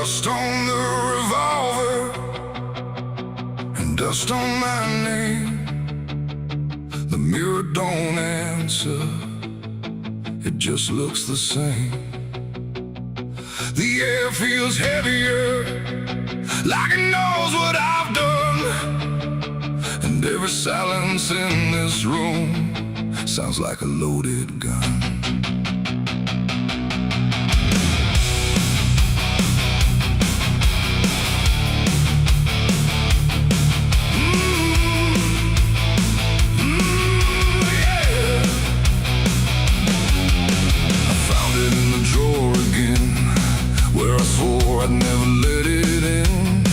Rust on the revolver and dust on my name. The mirror don't answer, it just looks the same. The air feels heavier, like it knows what I've done. And every silence in this room sounds like a loaded gun. I'd never let it in,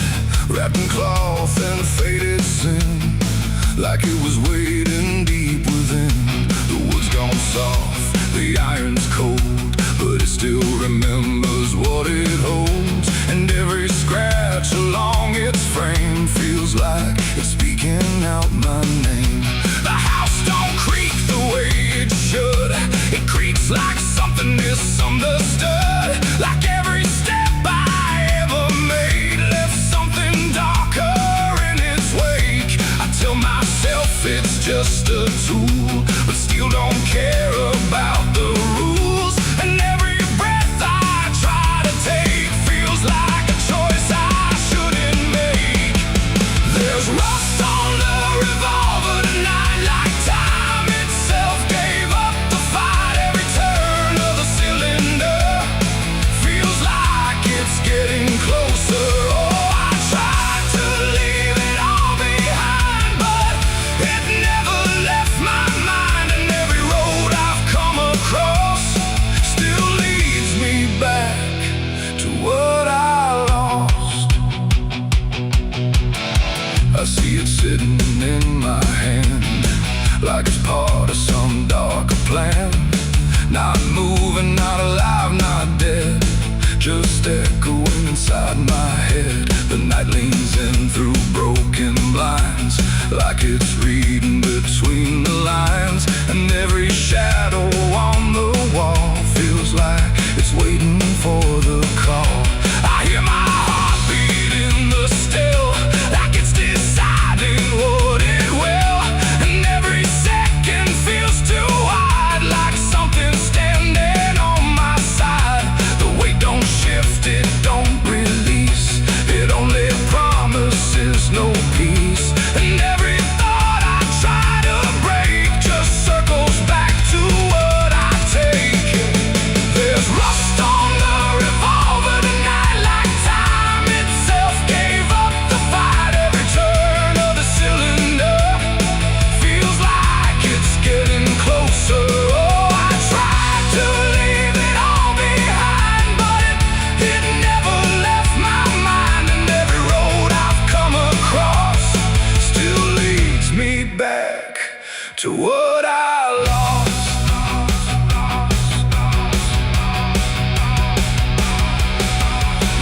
wrapped in cloth and faded sin, like it was waiting deep within. The wood's gone soft, the iron's cold, but it still remembers what it holds. And every scratch along its frame feels like it's speaking out my name. The house don't creak the way it should, it creaks like something misunderstood. Like every step it's just a tool, but still don't care about the rules. And every breath I try to take feels like a choice I shouldn't make. There's rust on the revolver tonight, like time itself gave up the fight. Every turn of the cylinder feels like it's getting closer. I see it sitting in my hand, like it's part of some darker plan. Not moving, not alive, not dead, just echoing inside my head. The night leans in through broken blinds, like it's reading between the lines. And every shadow on the wall feels like it's waiting for the call. I hear my heartbeat in the still, like it's deciding what it will. And every second feels too wide, like something standing on my side. The weight don't shift, it don't release, it only promises no peace. And every thought I try to break just circles back to what I take. There's rust on the revolver tonight, like time itself gave up the fight. Every turn of the cylinder feels like it's getting closer. Oh, I tried to leave it all behind, but it never left my mind. And every road I've come across still leads me back to what I lost.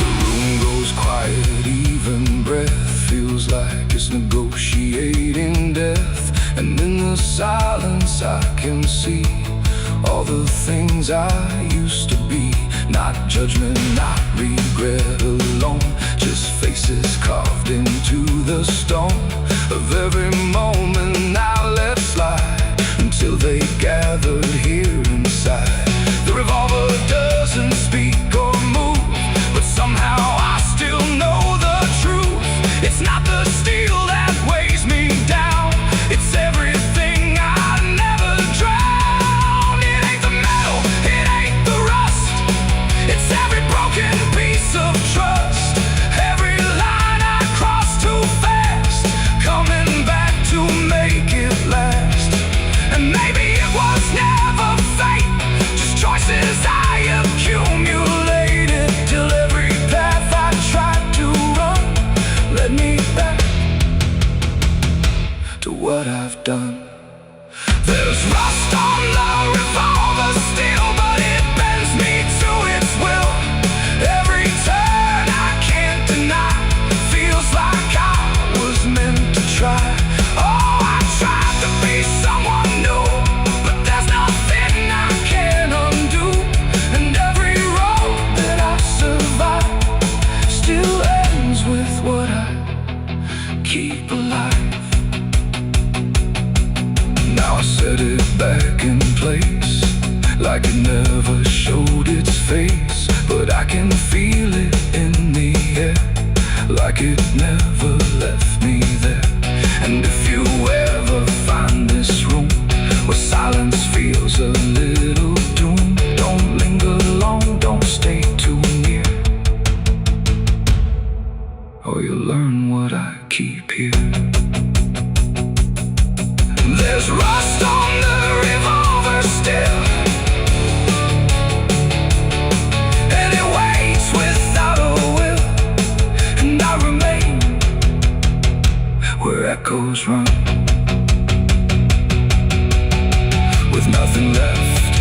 The room goes quiet, even breath feels like it's negotiating death. And in the silence I can see all the things I used to be. Not judgment, not regret alone, just faces carved into the stone of every moment I let slide, until they gathered here inside. The revolver doesn't speak or move, but somehow I still know the truth. It's not the steel that weighs me down, it's everything I never drowned. It ain't the metal, it ain't the rust, it's every broken piece of trust. Every line I crossed too fast, coming back to make it last. And maybe it was like it never showed its face, but I can feel it in the air, like it never left me there. And if you ever find this room where silence feels a little doom, don't linger long, don't stay too near, or you'll learn what I keep here. There's rust on the revolver still, and it waits without a will, and I remain where echoes run, with nothing left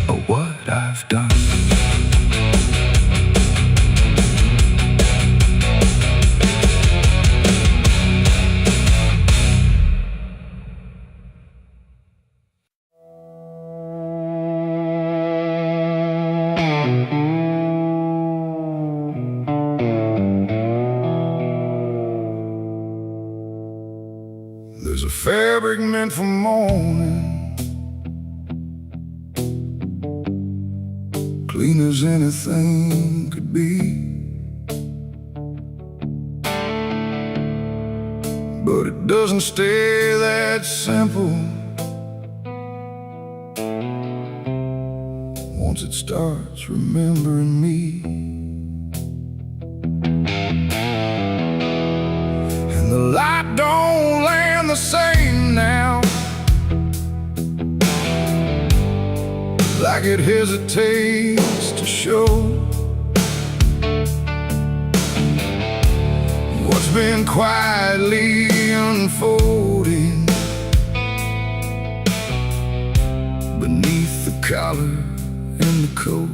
of what I've done. There's a fabric meant for mourning, clean as anything could be, but it doesn't stay that simple once it starts remembering me. And the light don't land the same now, like it hesitates to show what's been quietly unfolding beneath the collar and the coat.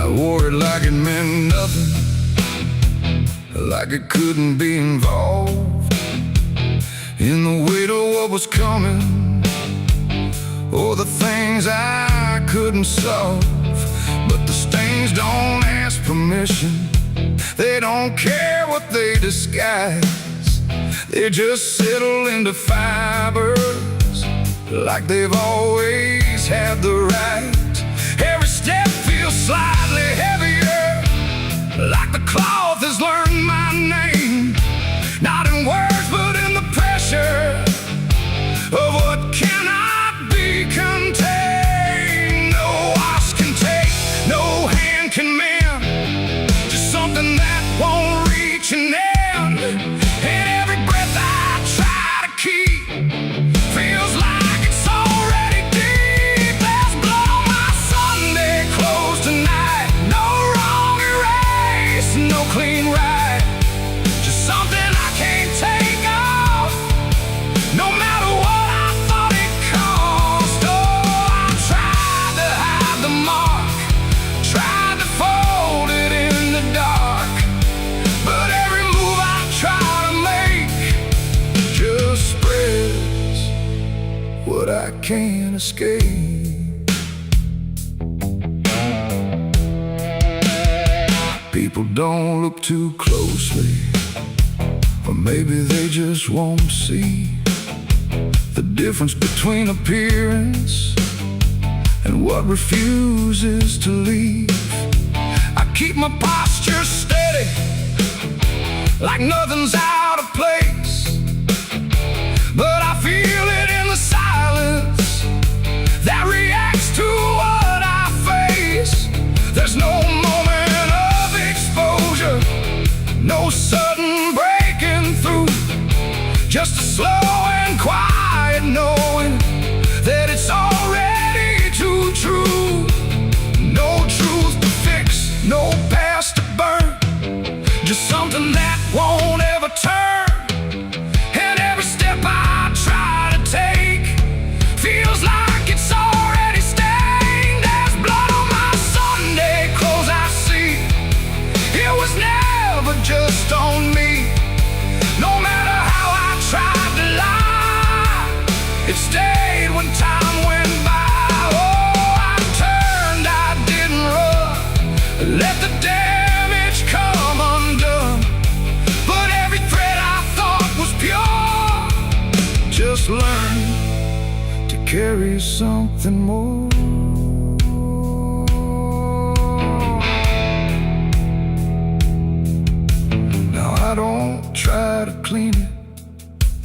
I wore it like it meant nothing, like it couldn't be involved in the weight of what was coming, or the things I couldn't solve. But the stains don't ask permission, they don't care what they disguise, they just settle into fibers like they've always had the right. Every step feels slightly heavier, like the cloth has learned my name, not in words but in the pressure of what cannot be contained. No wash can take, no hand can mend, just something that won't reach an end. And every breath I try to keep feels like it's already deep. There's blood on my Sunday clothes tonight, no wrong erase, no clean right, just something I can't take off, no matter what I thought it cost. Oh, I tried to hide the mark, tried to fold it in the dark, but every move I try to make just spreads what I can't escape. People don't look too closely, or maybe they just won't see the difference between appearance and what refuses to leave. I keep my posture steady, like nothing's out of place, but I feel it in the silence that reacts to what I face. There's no moment of exposure, no sudden breaking through, just a slow and quiet knowing that it's already too true. No truth to fix, no past to burn, just something that won't ever turn. And every step I try to take feels like it's already stained. There's blood on my Sunday clothes I see, it was never just on me. No matter how I tried to lie, it stayed when time went by. Oh, I turned, I didn't run, let the damage come undone, but every thread I thought was pure must learn to carry something more. Now I don't try to clean it,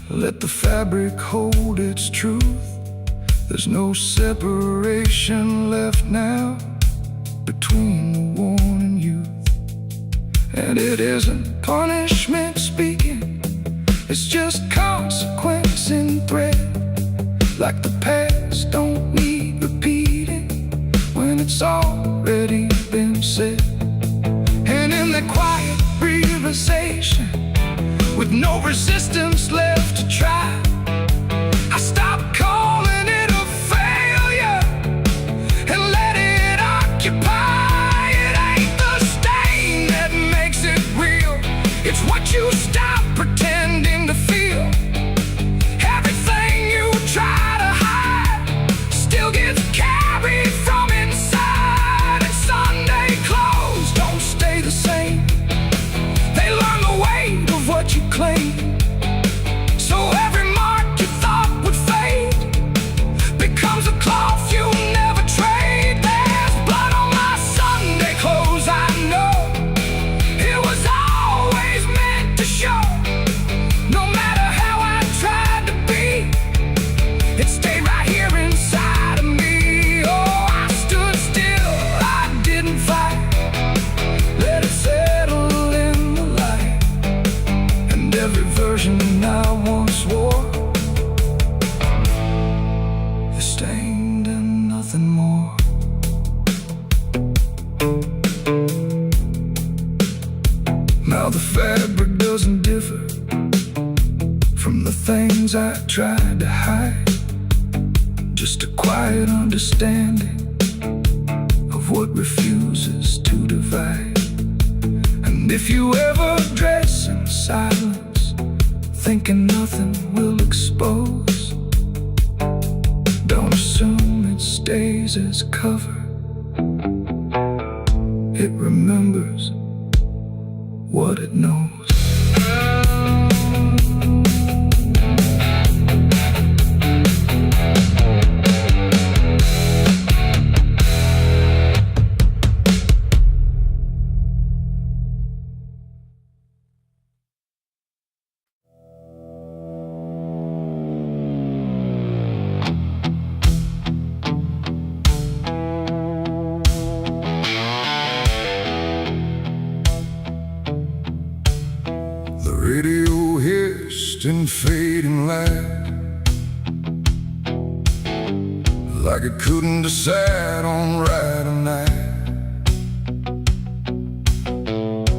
let the fabric hold its truth. There's no separation left now between the worn and youth. And it isn't punishment speaking, it's just consequence in thread. Like the past don't need repeating when it's already been said. And in that quiet realization, with no resistance left to try, I stopped calling it a failure and let it occupy. It ain't the stain that makes it real, it's what you stop pretending to feel. Everything you try to hide still gets carried from inside. And Sunday clothes don't stay the same, they learn the weight of what you claim. So every mark you thought would fade becomes a cloth you never trade. There's blood on my Sunday clothes, I know. It was always meant to show. No matter how I tried to be, it stayed right here inside of me. Oh, I stood still, I didn't fight, let it settle in the light. And every version I once wore is stained and nothing more. Now the fabric doesn't differ from the things I tried to hide, just a quiet understanding of what refuses to divide. And if you ever dress in silence, thinking nothing will expose, don't assume it stays as cover. It remembers what it knows. Radio hissed in fading light, like it couldn't decide on right or night.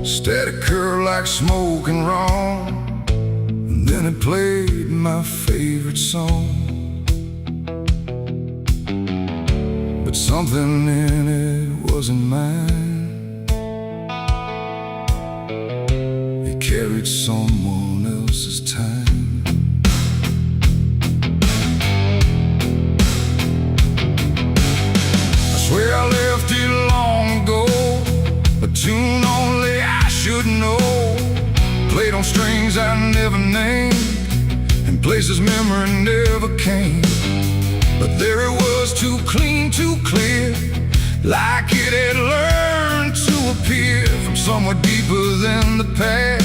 Static curl like smoke and wrong, and then it played my favorite song. But something in it wasn't mine, carried someone else's time. I swear I left it long ago, a tune only I should know, played on strings I never named, in places memory never came. But there it was, too clean, too clear, like it had learned to appear from somewhere deeper than the past,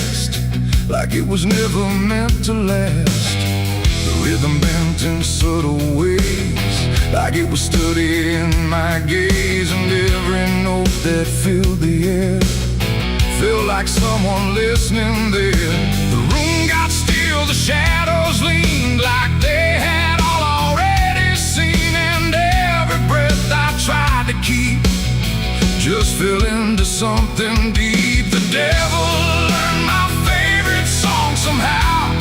like it was never meant to last. The rhythm bent in subtle ways, like it was studying my gaze. And every note that filled the air felt like someone listening there. The room got still, the shadows leaned like they had all already seen. And every breath I tried to keep just fell into something deep. The devil learned my favorite song somehow,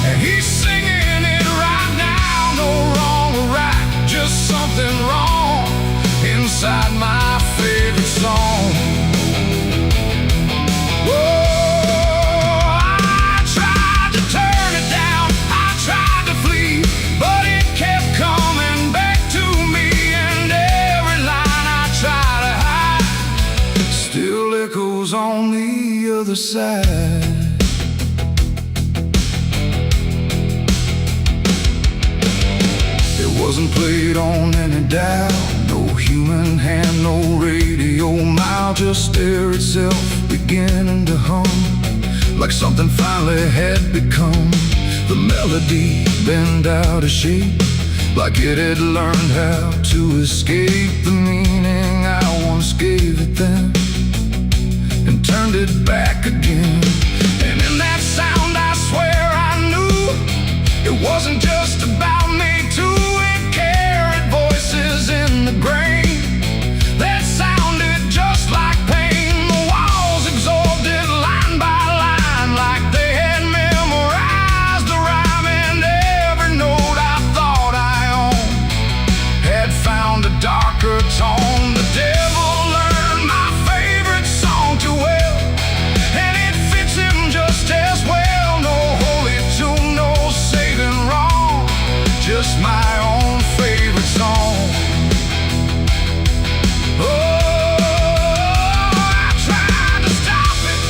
and he's singing it right now. No wrong or right, just something wrong inside my favorite song. Whoa, I tried to turn it down, I tried to flee, but it kept coming back to me. And every line I try to hide still echoes on the other side. wasn't played on any dial, no human hand, no radio mile, just air itself beginning to hum, like something finally had become. The melody bent out of shape, like it had learned how to escape the meaning I once gave it then, and turned it back again. And in that sound I swear I knew it wasn't just about me too. It carried voices in the grain that sounded just like pain. The walls absorbed it line by line, like they had memorized the rhyme. And every note I thought I owned had found a darker tone. The devil learned my favorite song too well, and it fits him just as well. No holy tune, no saving wrong, just my own favorite song. Oh, I tried to stop it,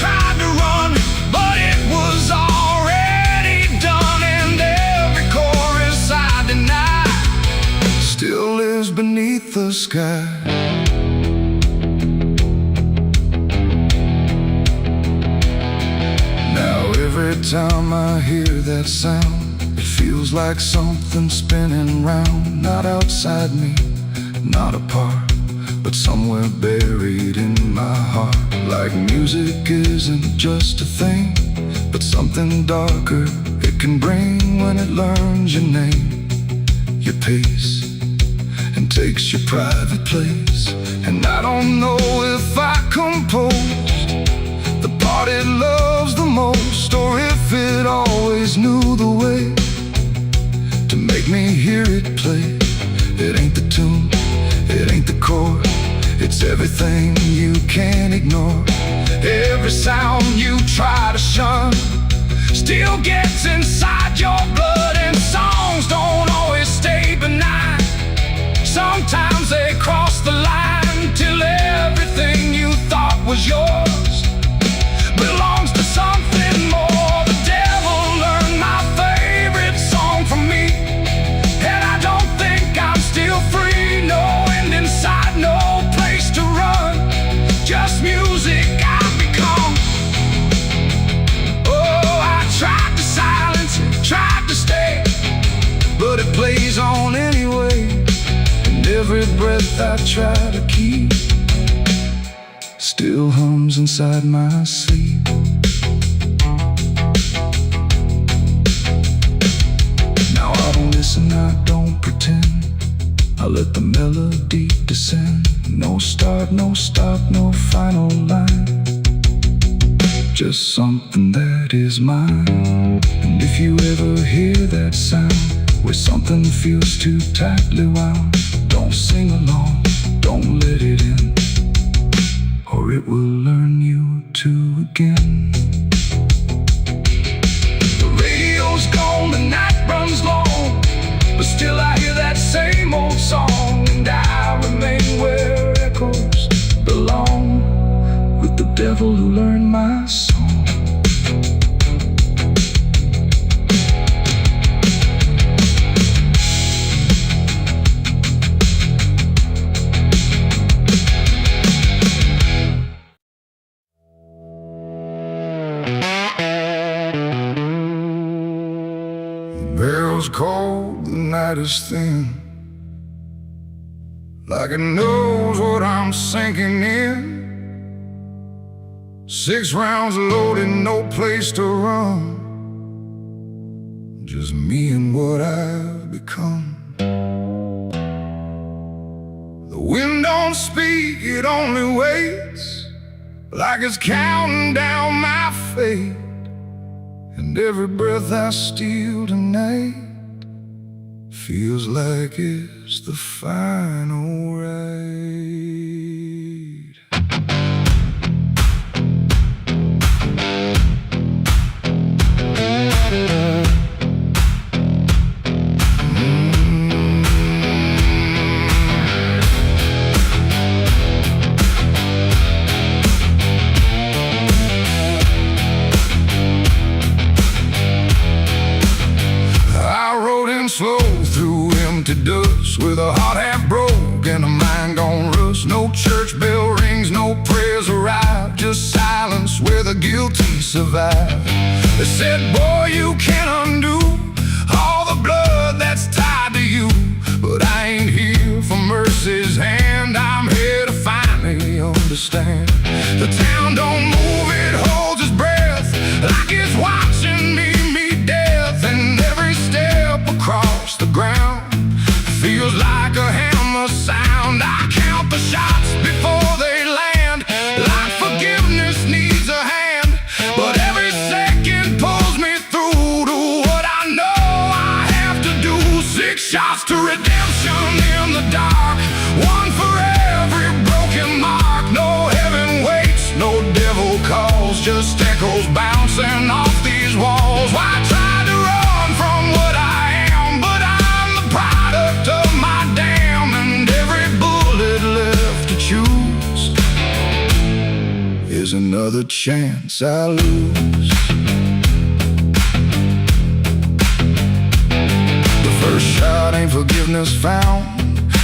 tried to run, but it was already done. And every chorus I deny still lives beneath the sky. Now every time I hear that sound, it feels like something spinning round, not outside me, not apart, but somewhere buried in my heart. Like music isn't just a thing, but something darker it can bring when it learns your name, your pace, and takes your private place. And I don't know if I composed the part it loves the most, or if it always knew the way to make me hear it play. It ain't the tune, it ain't the chord, it's everything you can't ignore. Every sound you try to shun still gets inside your blood. And songs don't always stay benign, sometimes they cross the line, till everything you thought was yours belongs to something more. The devil learned my favorite song from me, and I don't think I'm still free. No end inside, no place to run, just music I've become. Oh, I tried to silence it, tried to stay, but it plays on anyway. And every breath I try to keep still hums inside my sleep. Now I don't listen, I don't pretend, I let the melody descend. No start, no stop, no final line, just something that is mine. And if you ever hear that sound, where something feels too tightly wound, don't sing along, don't let it in, or it will learn you to again. The radio's gone, the night runs long, but still I hear that same old song. And I remain where echoes belong, with the devil who learned my song. Barrel's cold, the night is thin, like it knows what I'm sinking in. 6 rounds loaded, no place to run, just me and what I've become. The wind don't speak, it only waits, like it's counting down my fate. And every breath I steal tonight feels like it's the final ride. Slow through to dust, with a heart half broke and a mind gone rust. No church bell rings, no prayers arrive, just silence where the guilty survive. They said, boy, you can't undo all the blood that's tied to you. But I ain't here for mercy's hand, I'm here to finally understand. The town don't move, it holds its breath, like it's watching me meet death. And every step across the ground feels like a hammer sound. I count the shots before they land, like forgiveness needs a hand. But every second pulls me through to what I know I have to do. 6 shots to redemption in the dark, one for every broken mark. No heaven waits, no devil calls, just echoes bouncing off these walls. Why try to run from what I am? But I'm the product of my damn, and every bullet left to choose is another chance I lose. The first shot ain't forgiveness found,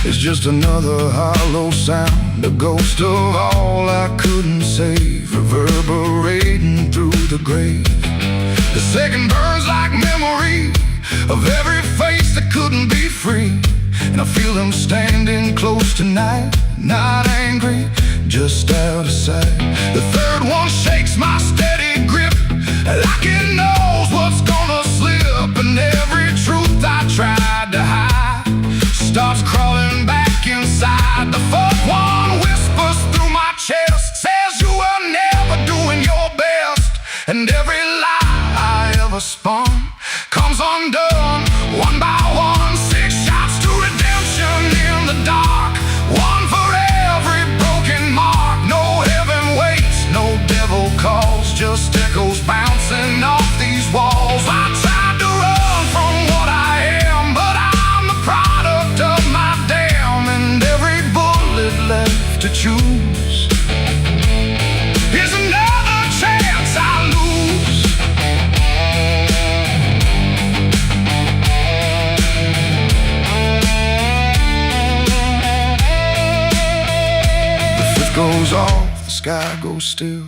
it's just another hollow sound, a ghost of all I couldn't save, reverberating through the grave. The second burns like memory of every face that couldn't be free, and I feel them standing close tonight, not angry, just out of sight. The third one shakes my steady grip, like it knows what's gonna slip, and every truth I tried to hide starts crawling back inside. The fourth one whispers through my chest, says you were never doing your best, and every lie I ever spun comes undone, one by one. 6 shots to redemption in the dark, one for every broken mark. No heaven waits, no devil calls, just echoes bouncing off these walls. I tried to run from what I am, but I'm the product of my damn, and every bullet left to choose is another chance I lose. The fifth goes off, the sky goes still,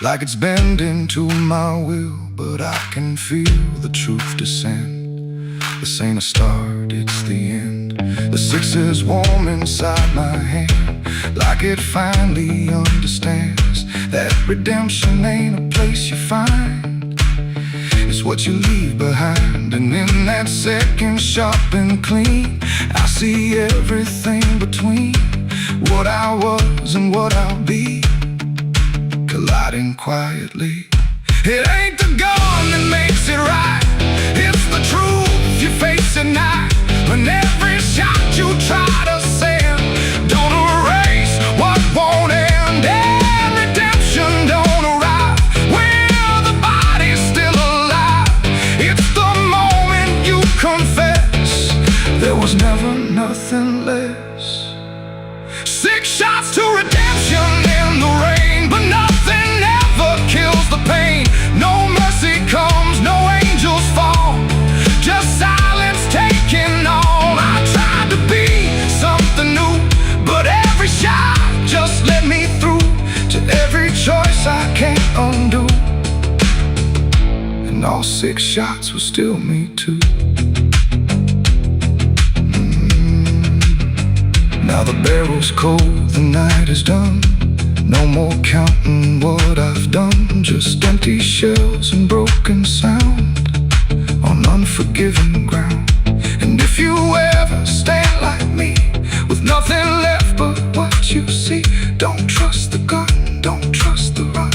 like it's bending to my will, but I can feel the truth descend. This ain't a start, it's the end. The 6 is warm inside my hand, like it finally understands that redemption ain't a place you find, it's what you leave behind. And in that second sharp and clean, I see everything between what I was and what I'll be, colliding quietly. It ain't the gun that makes it right, it's the truth you face at night. When every shot you try to send don't erase what won't end, and redemption don't arrive when the body's still alive. It's the moment you confess there was never nothing less. 6 shots to redemption in the rain, but nothing ever kills the pain. No mercy comes, no angels fall, just silence taking all. I tried to be something new, but every shot just let me through to every choice I can't undo, and all 6 shots were still me too. Now the barrel's cold, the night is done, no more counting what I've done, just empty shells and broken sound on unforgiving ground. And if you ever stand like me, with nothing left but what you see, don't trust the gun, don't trust the run.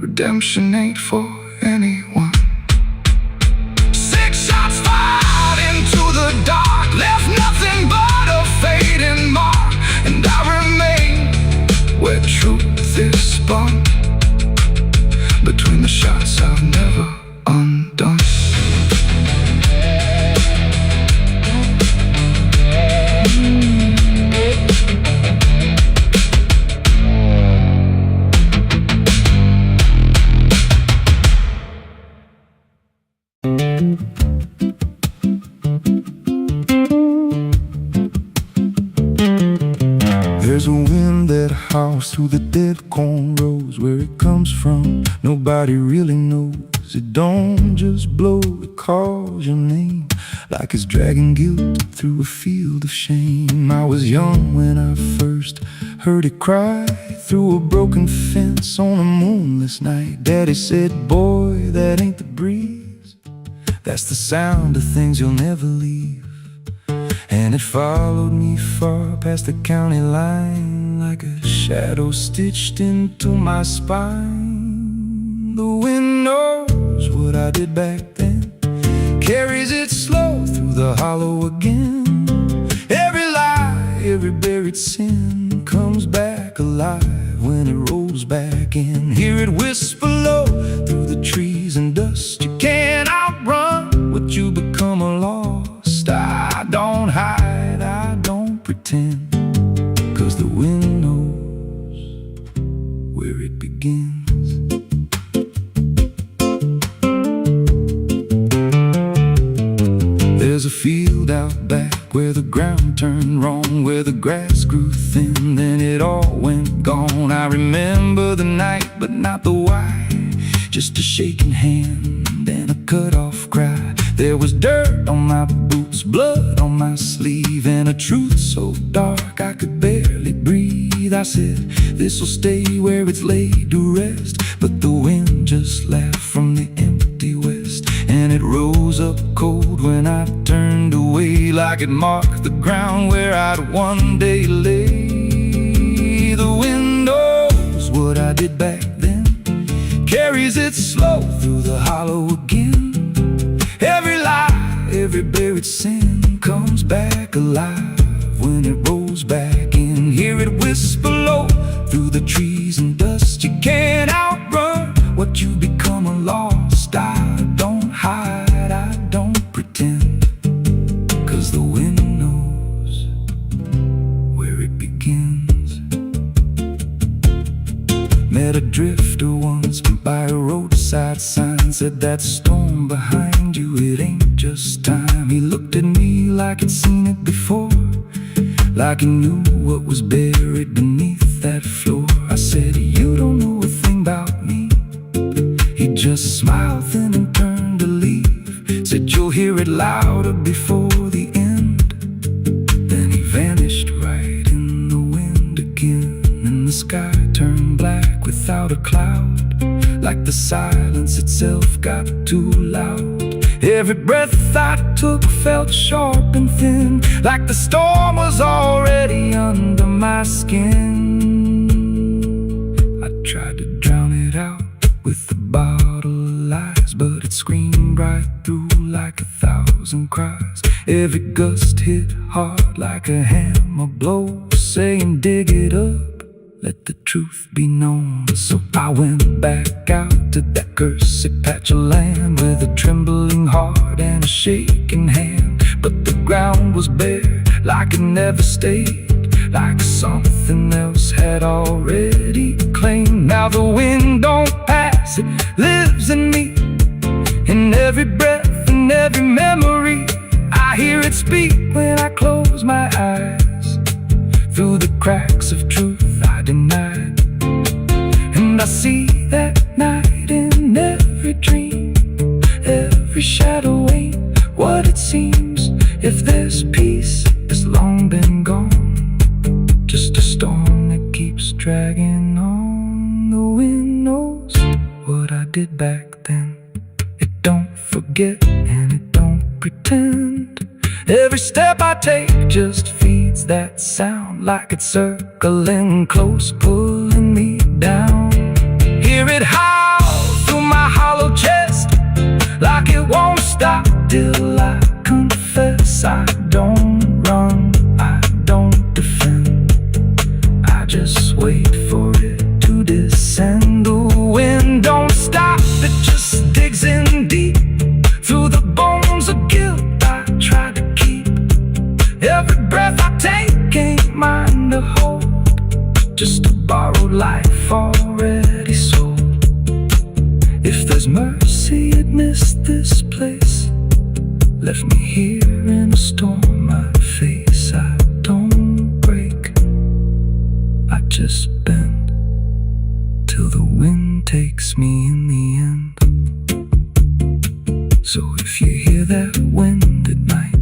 Redemption ain't for anyone. 6 shots fired into the dark, left nothing but a fading mark, and I remain where truth is spun, between the shots I've never undone. house through the dead corn rows. Where it comes from, nobody really knows. It don't just blow, it calls your name like it's dragging guilt through a field of shame. I was young when I first heard it cry through a broken fence on a moonless night. Daddy said, boy, that ain't the breeze, that's the sound of things you'll never leave. And it followed me far past the county line like a shadow stitched into my spine. The wind knows what I did back then, carries it slow through the hollow again. Every lie, every buried sin comes back alive when it rolls back in. Hear it whisper low through the trees and dust. You can't outrun what you become lost. I don't hide, I don't pretend, 'cause the wind knows where it begins. There's a field out back where the ground turned wrong, where the grass grew thin, then it all went gone. I remember the night, but not the why, just a shaking hand and a cut-off cry. There was dirt on my boots, blood on my sleeve, and a truth so dark I could barely breathe. I said, this'll stay where it's laid to rest, but the wind just laughed from the empty west, and it rose up cold when I turned away, like it marked the ground where I'd one day lay. The wind knows what I did back then, carries it slow through the hollow again. Every lie, every buried sin comes back alive when it rolls back in. Hear it whisper low through the trees and dust. You can't outrun what you become lost. I don't hide, I don't pretend, 'cause the wind knows where it begins. Met a drifter once by a roadside sign, said that storm behind you, it ain't just time. He looked at me like he'd seen it before, like he knew what was buried beneath that floor. I said, you don't know a thing about me. He just smiled thin and turned to leave, said you'll hear it louder before the end. Then he vanished right in the wind again, and the sky turned black without a cloud, like the silence itself got too loud. Every breath I took felt sharp and thin, like the storm was already under my skin. I tried to drown it out with a bottle of lies, but it screamed right through like 1,000 cries. Every gust hit hard like a hammer blow, saying dig it up, let the truth be known. So I went back out to that cursed patch of land with a trembling heart and a shaking hand. But the ground was bare, like it never stayed, like something else had already claimed. Now the wind don't pass, it lives in me, in every breath and every memory. I hear it speak when I close my eyes, through the cracks of truth I denied. And I see that night in every dream, every shadow ain't what it seems. If there's peace, it's long been gone, just a storm that keeps dragging on. The wind knows what I did back then. It don't forget and it don't pretend. Every step I take just feeds that sound, like it's circling close, pulling me down. Hear it howl through my hollow chest, like it won't stop till I confess. I don't run, I don't defend, I just wait for it to descend. The wind don't stop, it just digs in deep through the bones of guilt I try to keep. Every breath I take ain't mine to hold, just a borrowed life already sold. If there's mercy, it missed this place, left me here in a storm I face. I don't break, I just bend. that wind at night,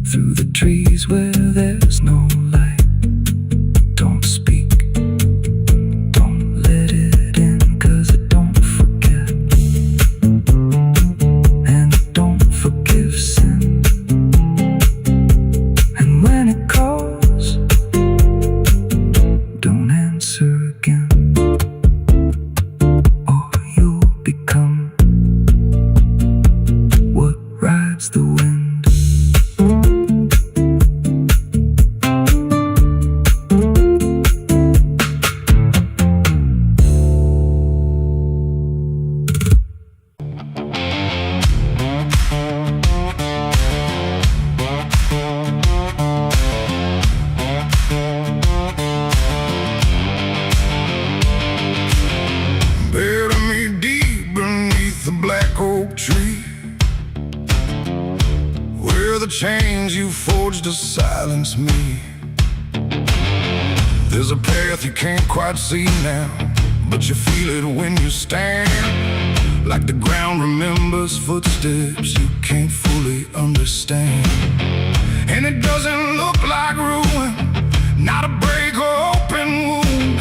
through the trees where there's no light. Don't speak, don't let it in, 'cause it don't forget, and it don't forgive sin. And when it calls, don't answer again, or you'll become what rides the wind. Bury me deep beneath the black oak tree, where the chains you forged to silence me. There's a path you can't quite see now, but you feel it when you stand, like the ground remembers footsteps you can't fully understand. And it doesn't look like ruin, not a break or open wound,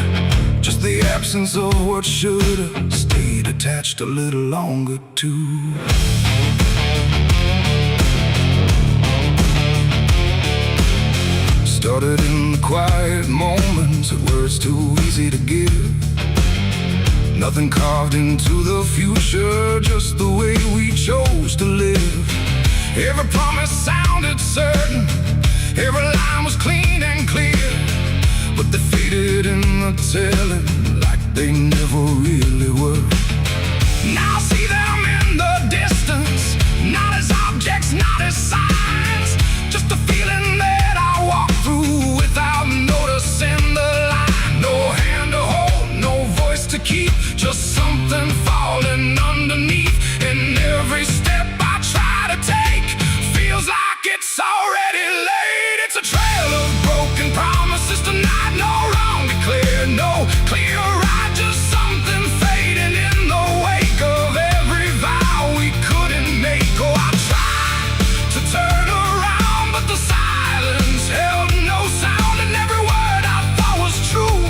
just the absence of what should've stayed attached a little longer too. Started in the quiet moments that words too easy to give. Nothing carved into the future, just the way we chose to live. Every promise sounded certain, every line was clean and clear, but they faded in the telling like they never really were. Now I see them in the distance, not as objects, not as signs, just a feeling that I walk through without noticing the line. No hand to hold, no voice to keep, just something falling underneath. And every step I try to take feels like it's already late. It's a trail of broken promises tonight, no wrong declared, no clear right, just something fading in the wake of every vow we couldn't make. Oh, I tried to turn around, but the silence held no sound, and every word I thought was true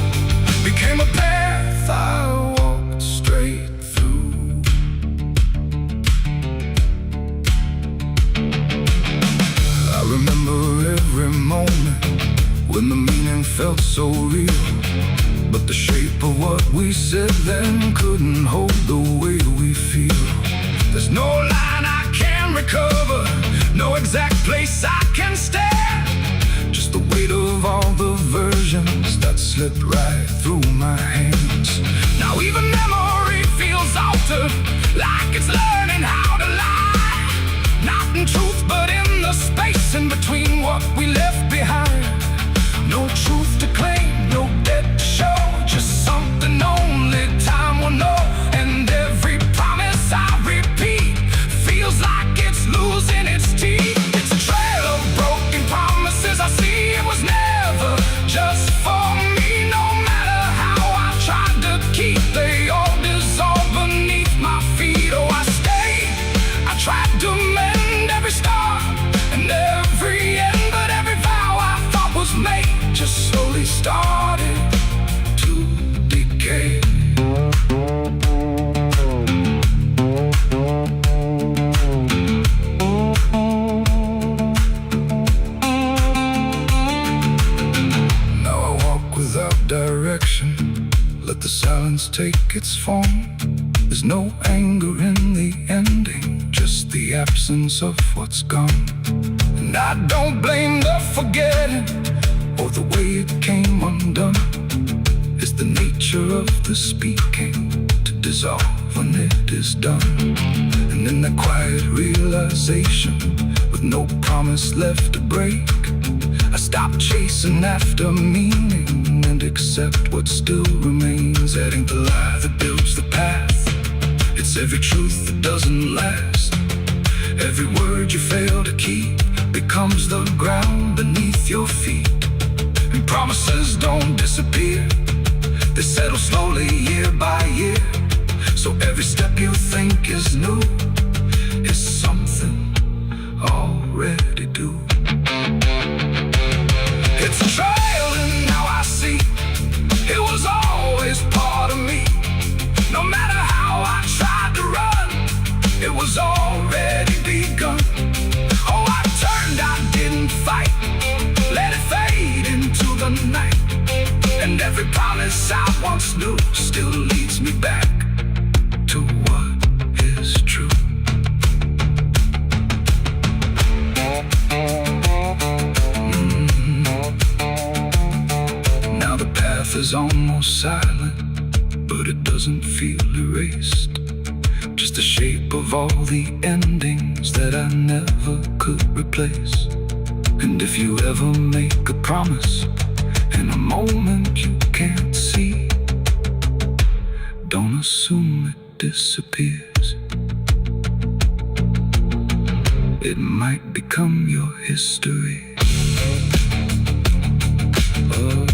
became a path I walked straight through. I remember every moment when the meaning felt so real, but the shape of what we said then couldn't hold the way we feel. There's no line I can recover, no exact place I can stand, just the weight of all the versions that slipped right through my hands. Now even memory feels altered, like it's learning how to lie, not in truth but in the space in between what we left behind. No truth to claim, no debt to show, just something only time will know. And every promise I repeat feels like it's losing its teeth. It's a trail of broken promises I see. It was never just for me, no matter how I tried to keep, they all dissolve beneath my feet. Oh, I stayed, I tried to mend every star and every end, but every vow I thought was made just slowly started to decay. Now I walk without direction, let the silence take its form. There's no anger in the ending, just the absence of what's gone. And I don't blame the forgetting or the way it came undone. It's the nature of the speaking to dissolve when it is done. And in that quiet realization, with no promise left to break, I stop chasing after meaning and accept what still remains. Adding the lie that builds the path, it's every truth that doesn't last. Every word you fail to keep becomes the ground beneath your feet. And promises don't disappear, they settle slowly year by year. So every step you think is new is something is almost silent, but it doesn't feel erased. Just the shape of all the endings that I never could replace. And if you ever make a promise in a moment you can't see, don't assume it disappears. It might become your history. Oh.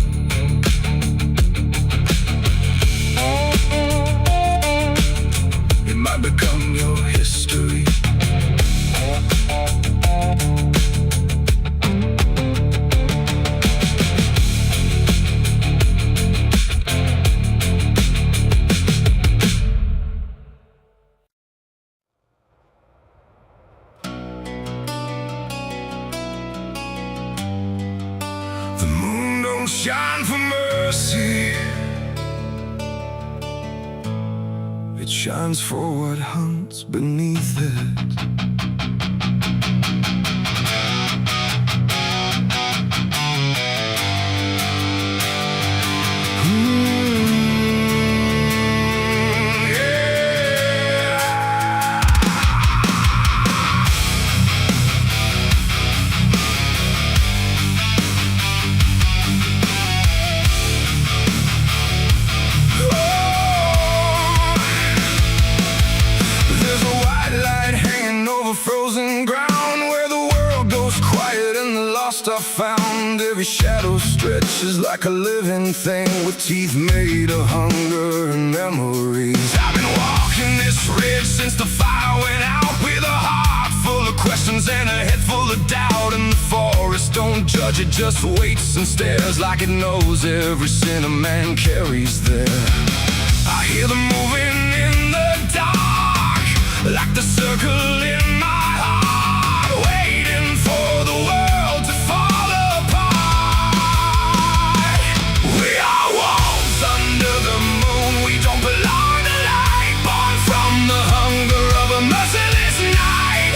It might become your history. The moon don't shine for mercy, it shines for what hunts beneath it. Frozen ground where the world goes quiet and the lost are found. Every shadow stretches like a living thing with teeth made of hunger and memories. I've been walking this ridge since the fire went out, with a heart full of questions and a head full of doubt. And the forest don't judge, it just waits and stares like it knows every sin a man carries there. I hear them moving in the dark, like the circle in my heart, waiting for the world to fall apart. We are wolves under the moon, we don't belong to light, born from the hunger of a merciless night.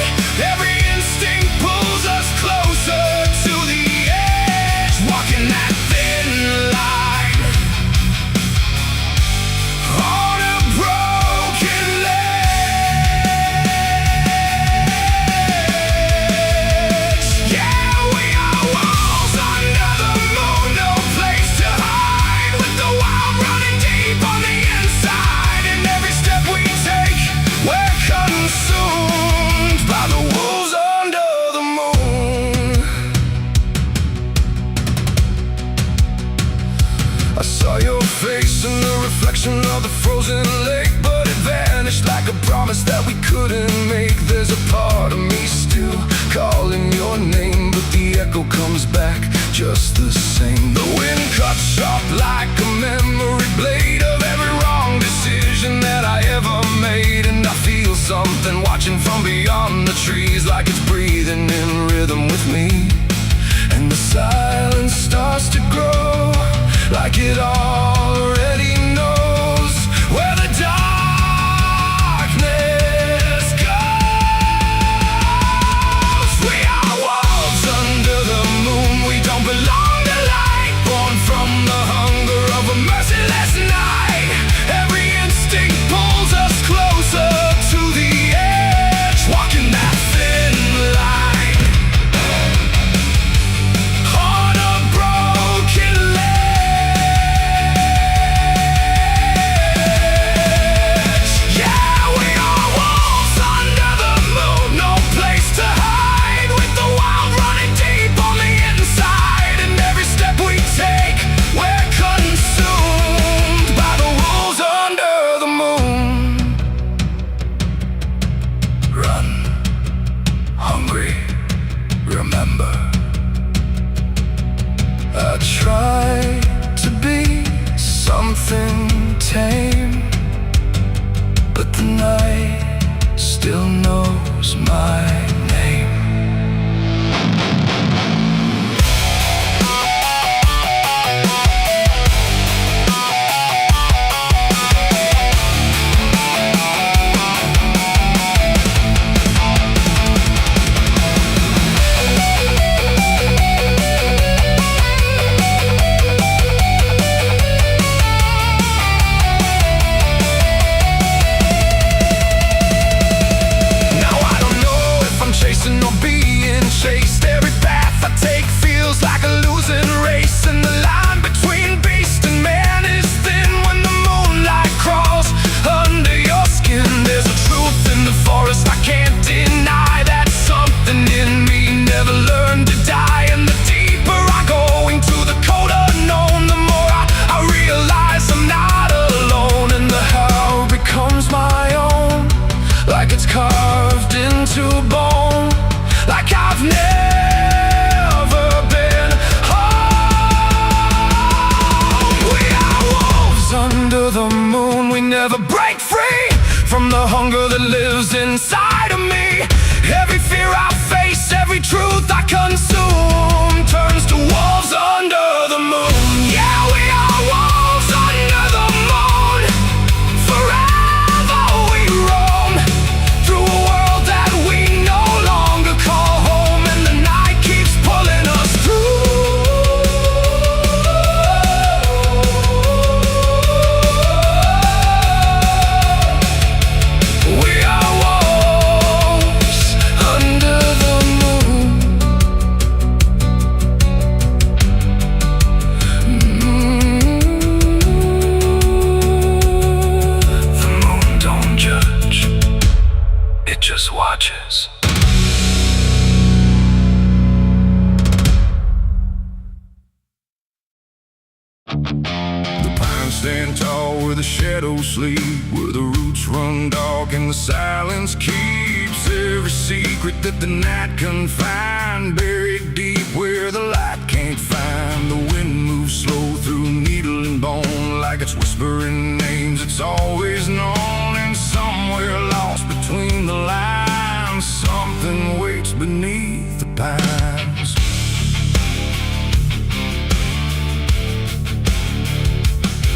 Every instinct pulls us closer to the edge, walking that thin line on a broken ledge. Yeah, we are wolves under the moon, no place to hide, with the wild running deep on the inside. And every step we take, we're consumed by the wolves under the moon. I saw your face in the reflection of the frozen lake, but it vanished like a promise that we couldn't make. There's a part of me still calling your name, but the echo comes back just the same. The wind cuts sharp like a memory blade of every wrong decision that I ever made. And I feel something watching from beyond the trees, like it's breathing in rhythm with me. And the silence starts to grow, like it already knows where the darkness goes. We are wolves under the moon, we don't belong to light, born from the hunger of a merciless night. Every instinct pulls us closer to the edge, walking that thin line on a broken ledge. every truth I consume turns to wolves under the moon. Yeah, we are wolves under the moon. Forever we roam through a world that we no longer call home, and the night keeps pulling us through. We are wolves under the moon. The moon don't judge, it just watches. The pines stand tall where the shadows sleep, where the roots run dark and the silence keeps every secret that the night can find. Buried deep where the light can't find. The wind moves slow through needle and bone, like it's whispering names it's always known. And somewhere lost between the lines, something waits beneath the pines.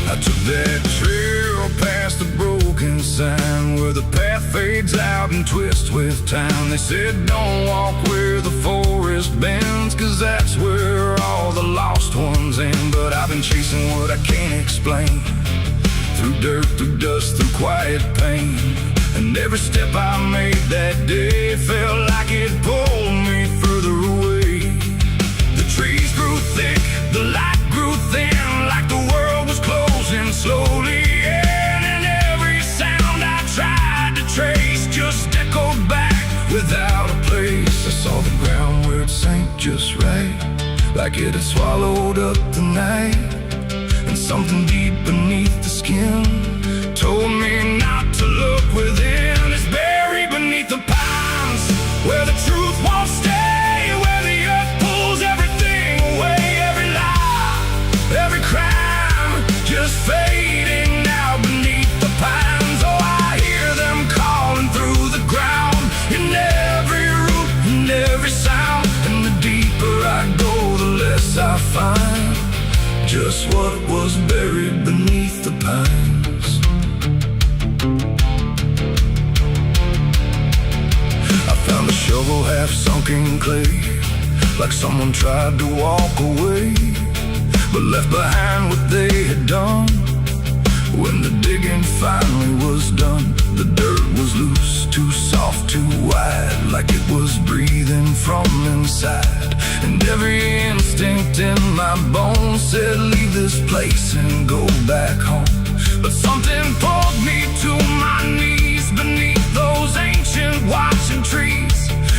I took that trail past the broken sign, where the path fades out and twists with time. They said don't walk where the forest bends, 'cause that's where all the lost ones end. But I've been chasing what I can't explain, through dirt, through dust, through quiet pain. And every step I made that day felt like it pulled me further away. The trees grew thick, the light grew thin, like the world was closing slowly in. And every sound I tried to trace just echoed back without a place. I saw the ground where it sank just right, like it had swallowed up the night. And something deep beneath the skin told me not to look within. It's buried beneath the pines, where the truth won't stay, where the earth pulls everything away. Every lie, every crime, just fading now beneath the pines. Oh, I hear them calling through the ground, in every root, in every sound. And the deeper I go, the less I find just what was buried beneath the pines. I found a shovel half sunk in clay, like someone tried to walk away, but left behind what they had done. When the digging finally was done, the dirt was loose, too soft, too wide, like it was breathing from inside. And every instinct in my bones said leave this place and go back home. But something pulled me to my knees beneath those ancient watching trees.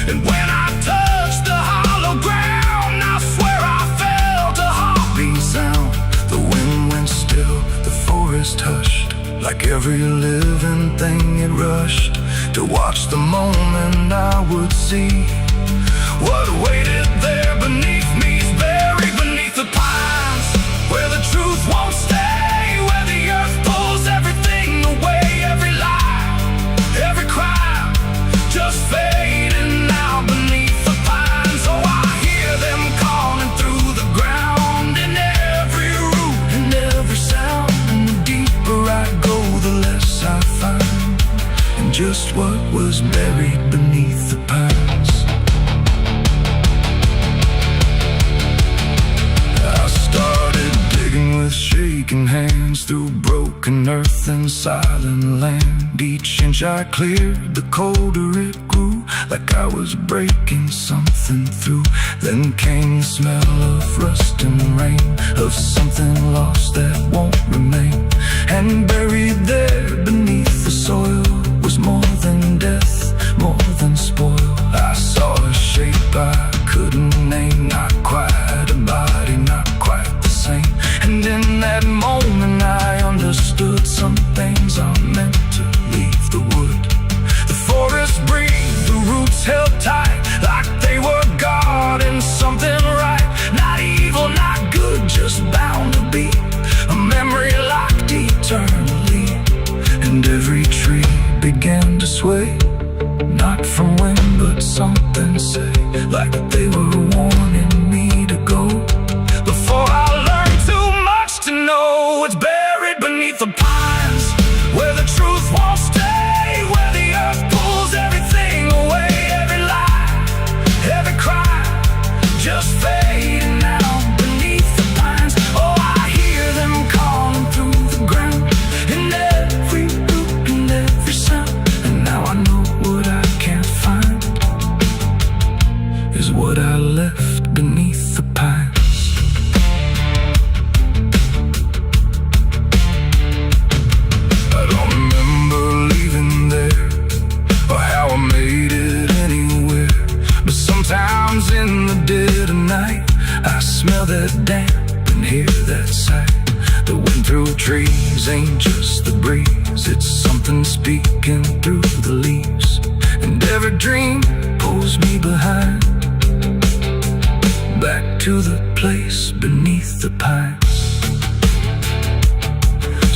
And when I touched the hollow ground, I swear I felt a heartbeat sound. The wind went still, the forest hushed, like every living thing it rushed to watch the moment I would see what waited there beneath me. Buried beneath the pines, where the truth won't stay, where the earth pulls everything away. Every lie, every crime, just fading now beneath the pines. Oh, I hear them calling through the ground, in every root, in every sound. And the deeper I go, the less I find, and just what was buried beneath the pines. I started digging with shaking hands through broken earth and silent land. Each inch I cleared, the colder it grew, like I was breaking something through. Then came the smell of rust and rain, of something lost that won't remain. And buried there beneath the soil was more than death, more than spoil. I saw a shape I couldn't name, not quite a body, not quite the same. And in that moment I understood some things are meant to leave the wood. The forest breathed, the roots held tight, like they were guarding something right. Not evil, not good, just bound to be a memory locked eternally. And every tree began to sway, not from wind but something like they were warning me to go. Before I learned too much to know, it's buried beneath the pines, where the truth won't stay, where the earth pulls everything away. Every lie, every cry, just fading out beneath the pines. Oh, I hear them calling through the ground, in every root and every sound. And now I know what I can't find is what I left beneath the pines. I don't remember leaving there, or how I made it anywhere. But sometimes in the dead of night, I smell that damp and hear that sigh. The wind through trees ain't just the breeze, it's something speaking through the leaves. And every dream pulls me behind, back to the place beneath the pines.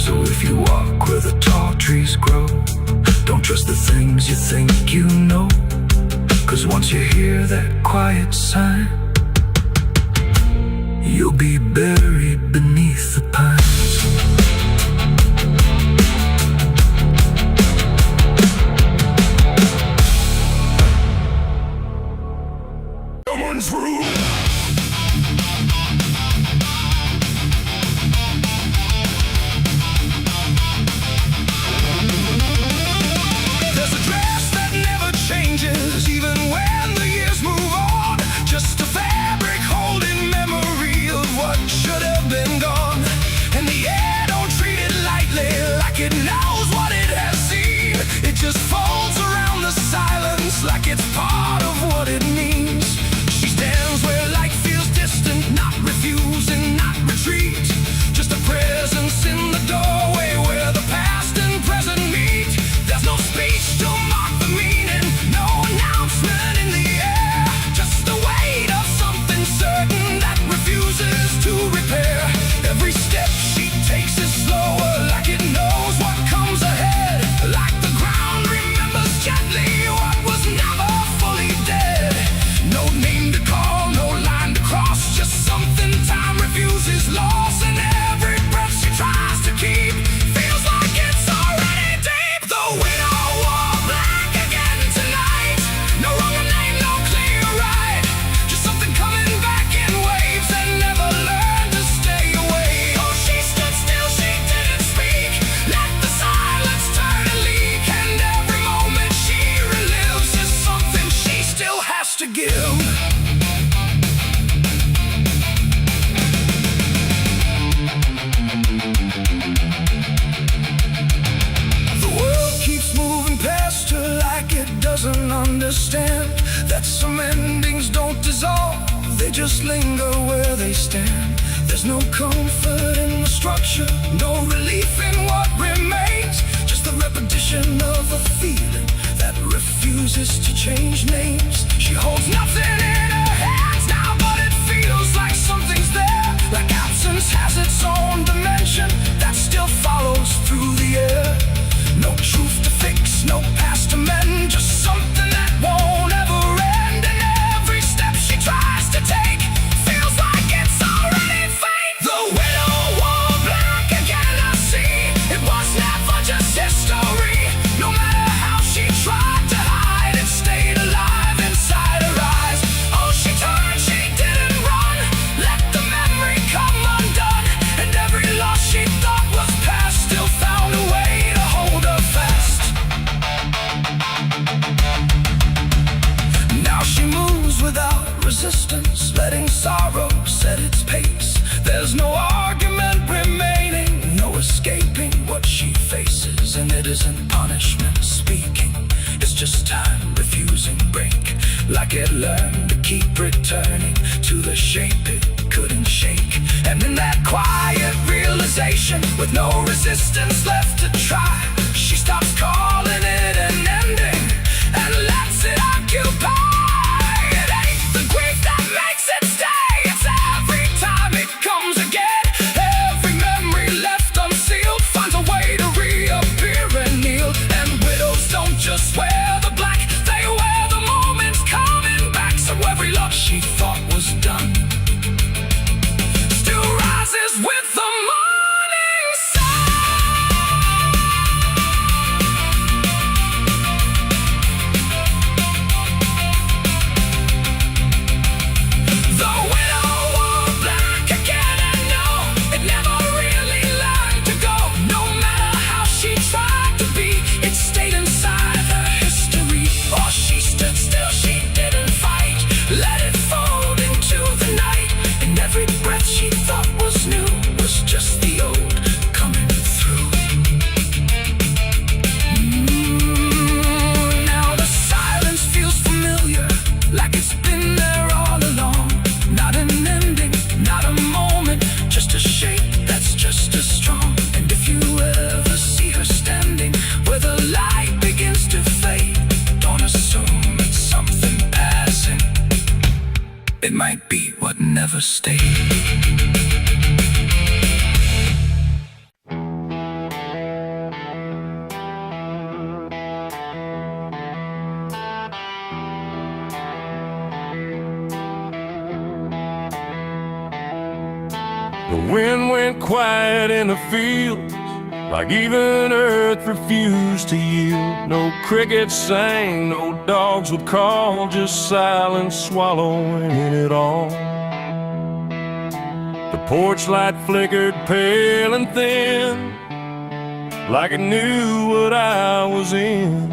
So if you walk where the tall trees grow, don't trust the things you think you know. 'Cause once you hear that quiet sign, you'll be buried beneath the pines. Someone's room. There's a dress that never changes, even when the years move on. Just a fabric holding memory of what should have been gone. And the air don't treat it lightly, like it knows what it has seen. It just folds around the silence, like it's part of what it means. She stands where light feels distant, not refusing, not retreat. Just a presence in the doorway where the past and present meet. There's no speech to mark the meaning, no announcement in the air. Just the weight of something certain that refuses to repair. Every step she takes is slower, like it knows what comes ahead. Like the ground remembers gently what was never fully dead. No name to call, no line to cross, just something time refuses loss. And every breath she tries to keep feels like it's already deep. The widow wore black again tonight. No wrong name, no clear right. Just something coming back in waves and never learned to stay away. Oh, she stood still, she didn't speak. Let the silence turn and leak. And every moment she relives is something she still has to give. The world keeps moving past her like it doesn't understand that some endings don't dissolve, they just linger where they stand. There's no comfort in the structure, no relief in what remains. Just the repetition of a feeling that refuses to change names. She holds nothing in her hands now, but it feels like something's there. Like absence has its own dimension that still follows through the air. No truth to fix, no past to mend, just something that won't ever end. And every step she tries to take feels like it's already fate. The widow wore black again, I see. It was never just history. No matter how she tried to hide, it stayed alive inside her eyes. Oh, she turned, she didn't run. Let the memory come undone. And every loss she thought was past still found a way to hold her fast. Now she moves without resistance, letting sorrow set its pace. There's no argument remaining, no escaping what she faces. And it isn't punishment speaking, it's just time refusing break. Like it learned to keep returning to the shape it couldn't shake. And in that quiet realization, with no resistance left to try, she stops calling it an ending and lets it occupy. It ain't the grief that makes it stay, it's every time it comes again. Every memory left unsealed finds a way to reappear and kneel. And widows don't just wear the black, they wear the moments coming back. So every been there all along. Not an ending, not a moment, just a shape that's just as strong. And if you ever see her standing where the light begins to fade, don't assume it's something passing. It might be what never stayed. The wind went quiet in the fields, like even earth refused to yield. No crickets sang, no dogs would call, just silence swallowing it all. The porch light flickered pale and thin, like it knew what I was in.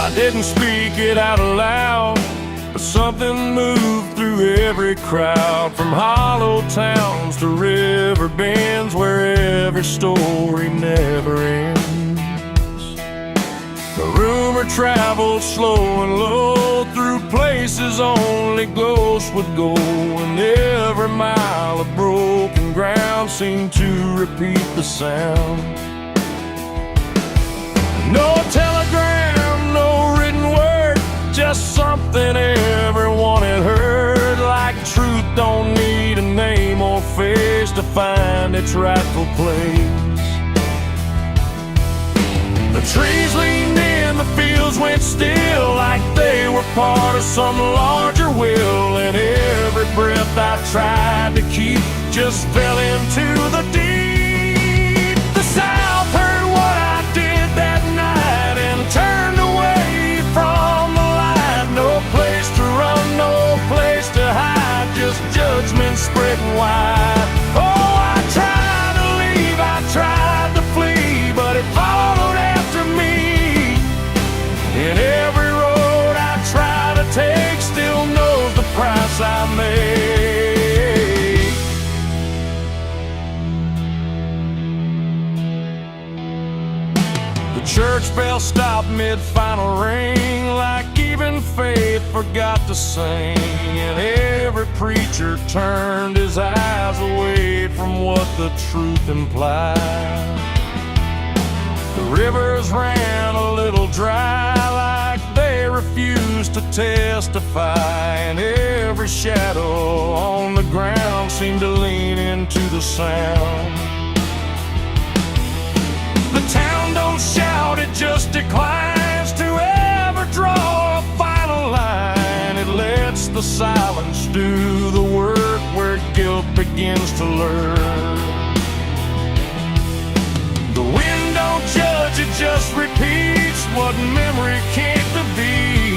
I didn't speak it out loud, but something moved through every crowd. From hollow towns to river bends, where every story never ends. The rumor traveled slow and low through places only ghosts would go, and every mile of broken ground seemed to repeat the sound. No telegram, no written word, just something everyone had heard. Like truth don't need a name or face to find its rightful place. The trees leaned in, the fields went still, like they were part of some larger will. And every breath I tried to keep just fell into the deep. The South heard what I did that night and turned away from the light. No place to run, no place to hide, just judgment spreading wide. Oh, I tried to leave, I tried to flee, but it followed after me. And every road I try to take still knows the price I made. The church bell stopped mid-final ring, like even faith forgot to sing. And every preacher turned his eyes away from what the truth implied. The rivers ran a little dry, like they refused to testify. And every shadow on the ground seemed to lean into the sound. The town don't shout, it just declines to ever draw a final line. It lets the silence do the work where guilt begins to learn. The wind don't judge, it just repeats what memory can't be.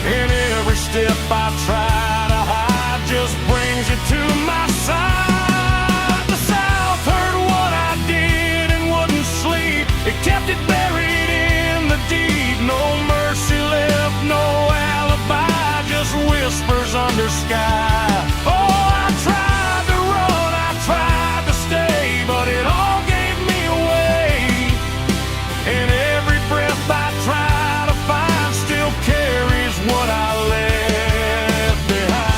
And every step I try to hide just brings you to my side. The South heard what I did and wouldn't sleep. It kept it buried in the deed. No mercy left, no alibi, just whispers under sky. Oh, I tried to run, I tried to stay, but it all gave me away. And every breath I try to find still carries what I left behind.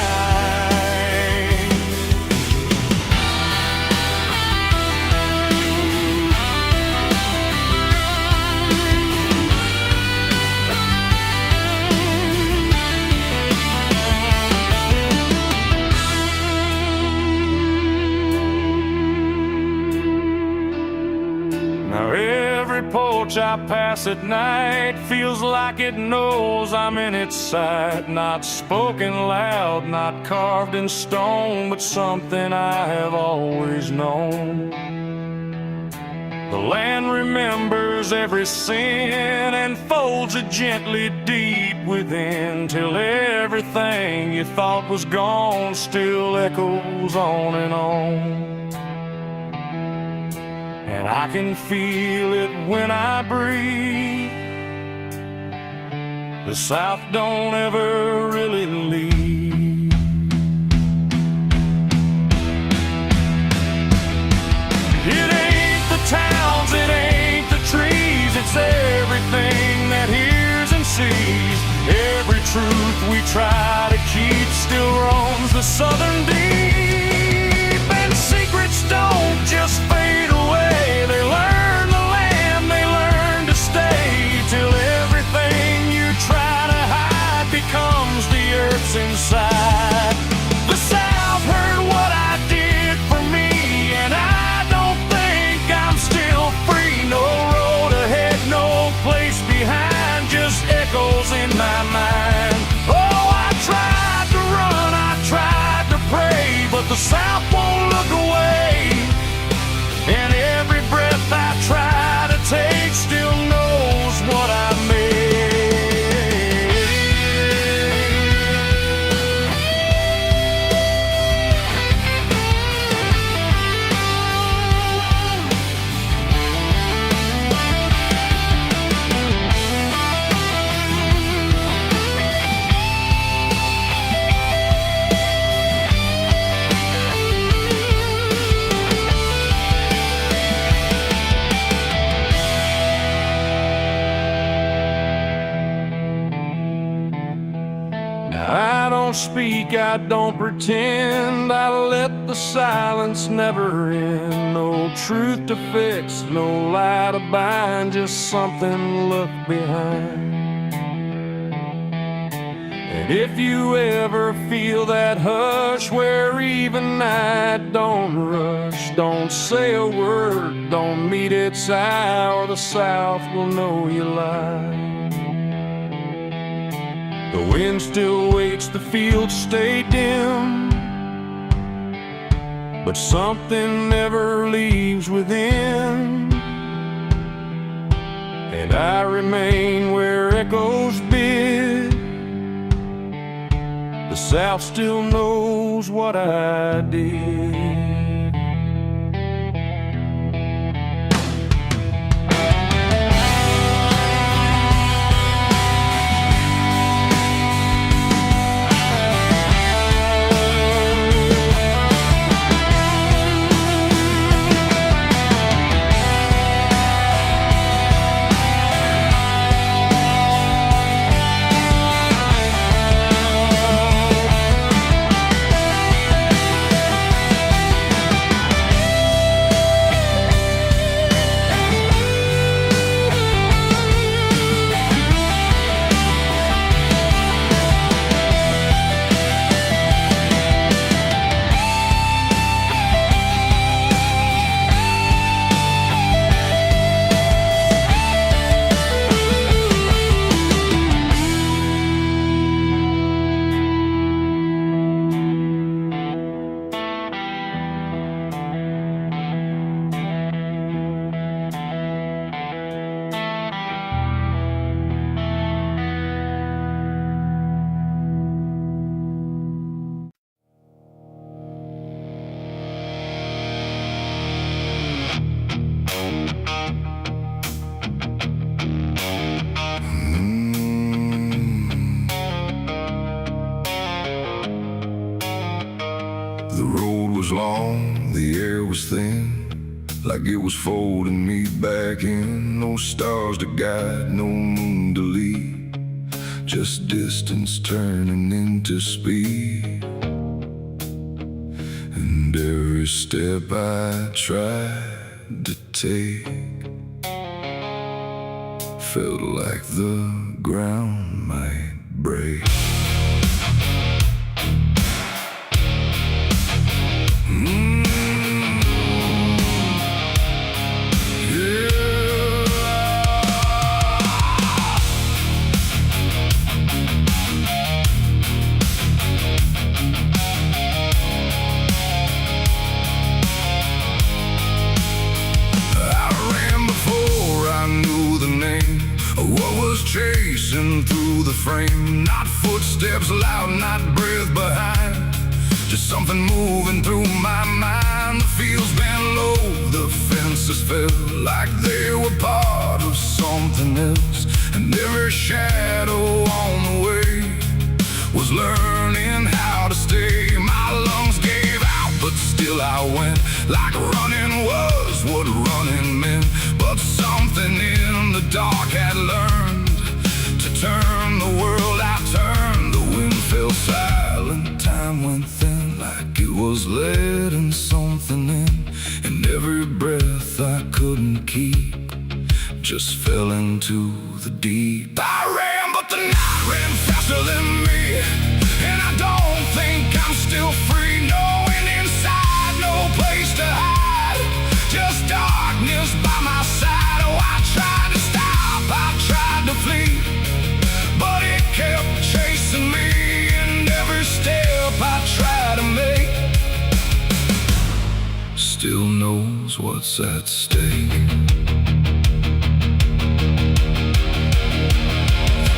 Now every porch I pass at night feels like it knows I'm in its sight. Not spoken loud, not carved in stone, but something I have always known. The land remembers every sin and folds it gently deep within, till everything you thought was gone still echoes on and on. And I can feel it when I breathe. The South don't ever really leave. It ain't the towns, it ain't the trees, it's hates everything that hears and sees. Every truth we try to keep still roams the southern deep. And secrets don't just fade away. They learn the land, they learn to stay, till everything you try to hide becomes the earth's inside. The South heard what I did for me, and I don't think I'm still free. No road ahead, no place behind, just echoes in my mind. Oh, I tried to run, I tried to pray, but the South won't look away. And every breath I try to take still knows what I made. I don't speak, I don't pretend, I let the silence never end. No truth to fix, no lie to bind, just something to look behind. And if you ever feel that hush where even night don't rush, don't say a word, don't meet its eye, or the South will know you lie. The wind still waits, the fields stay dim, but something never leaves within. And I remain where echoes bid. The South still knows what I did. The road was long, the air was thin, like it was folding me back in. No stars to guide, no moon to lead, just distance turning into speed. And every step I tried to take felt like the ground might break. Chasing through the frame, not footsteps loud, not breath behind, just something moving through my mind. The fields bent low, the fences felt like they were part of something else, and every shadow on the way was learning how to stay. My lungs gave out, but still I went, like running was what running meant. But something in the dark was letting something in, and every breath I couldn't keep just fell into the deep. I ran, but the night ran faster than me, and I don't think I'm still free. Knowing inside, no place to hide, just darkness by my side. Oh, I tried to stop, I tried to flee, but it kept chasing me, and every step I tried to make still knows what's at stake.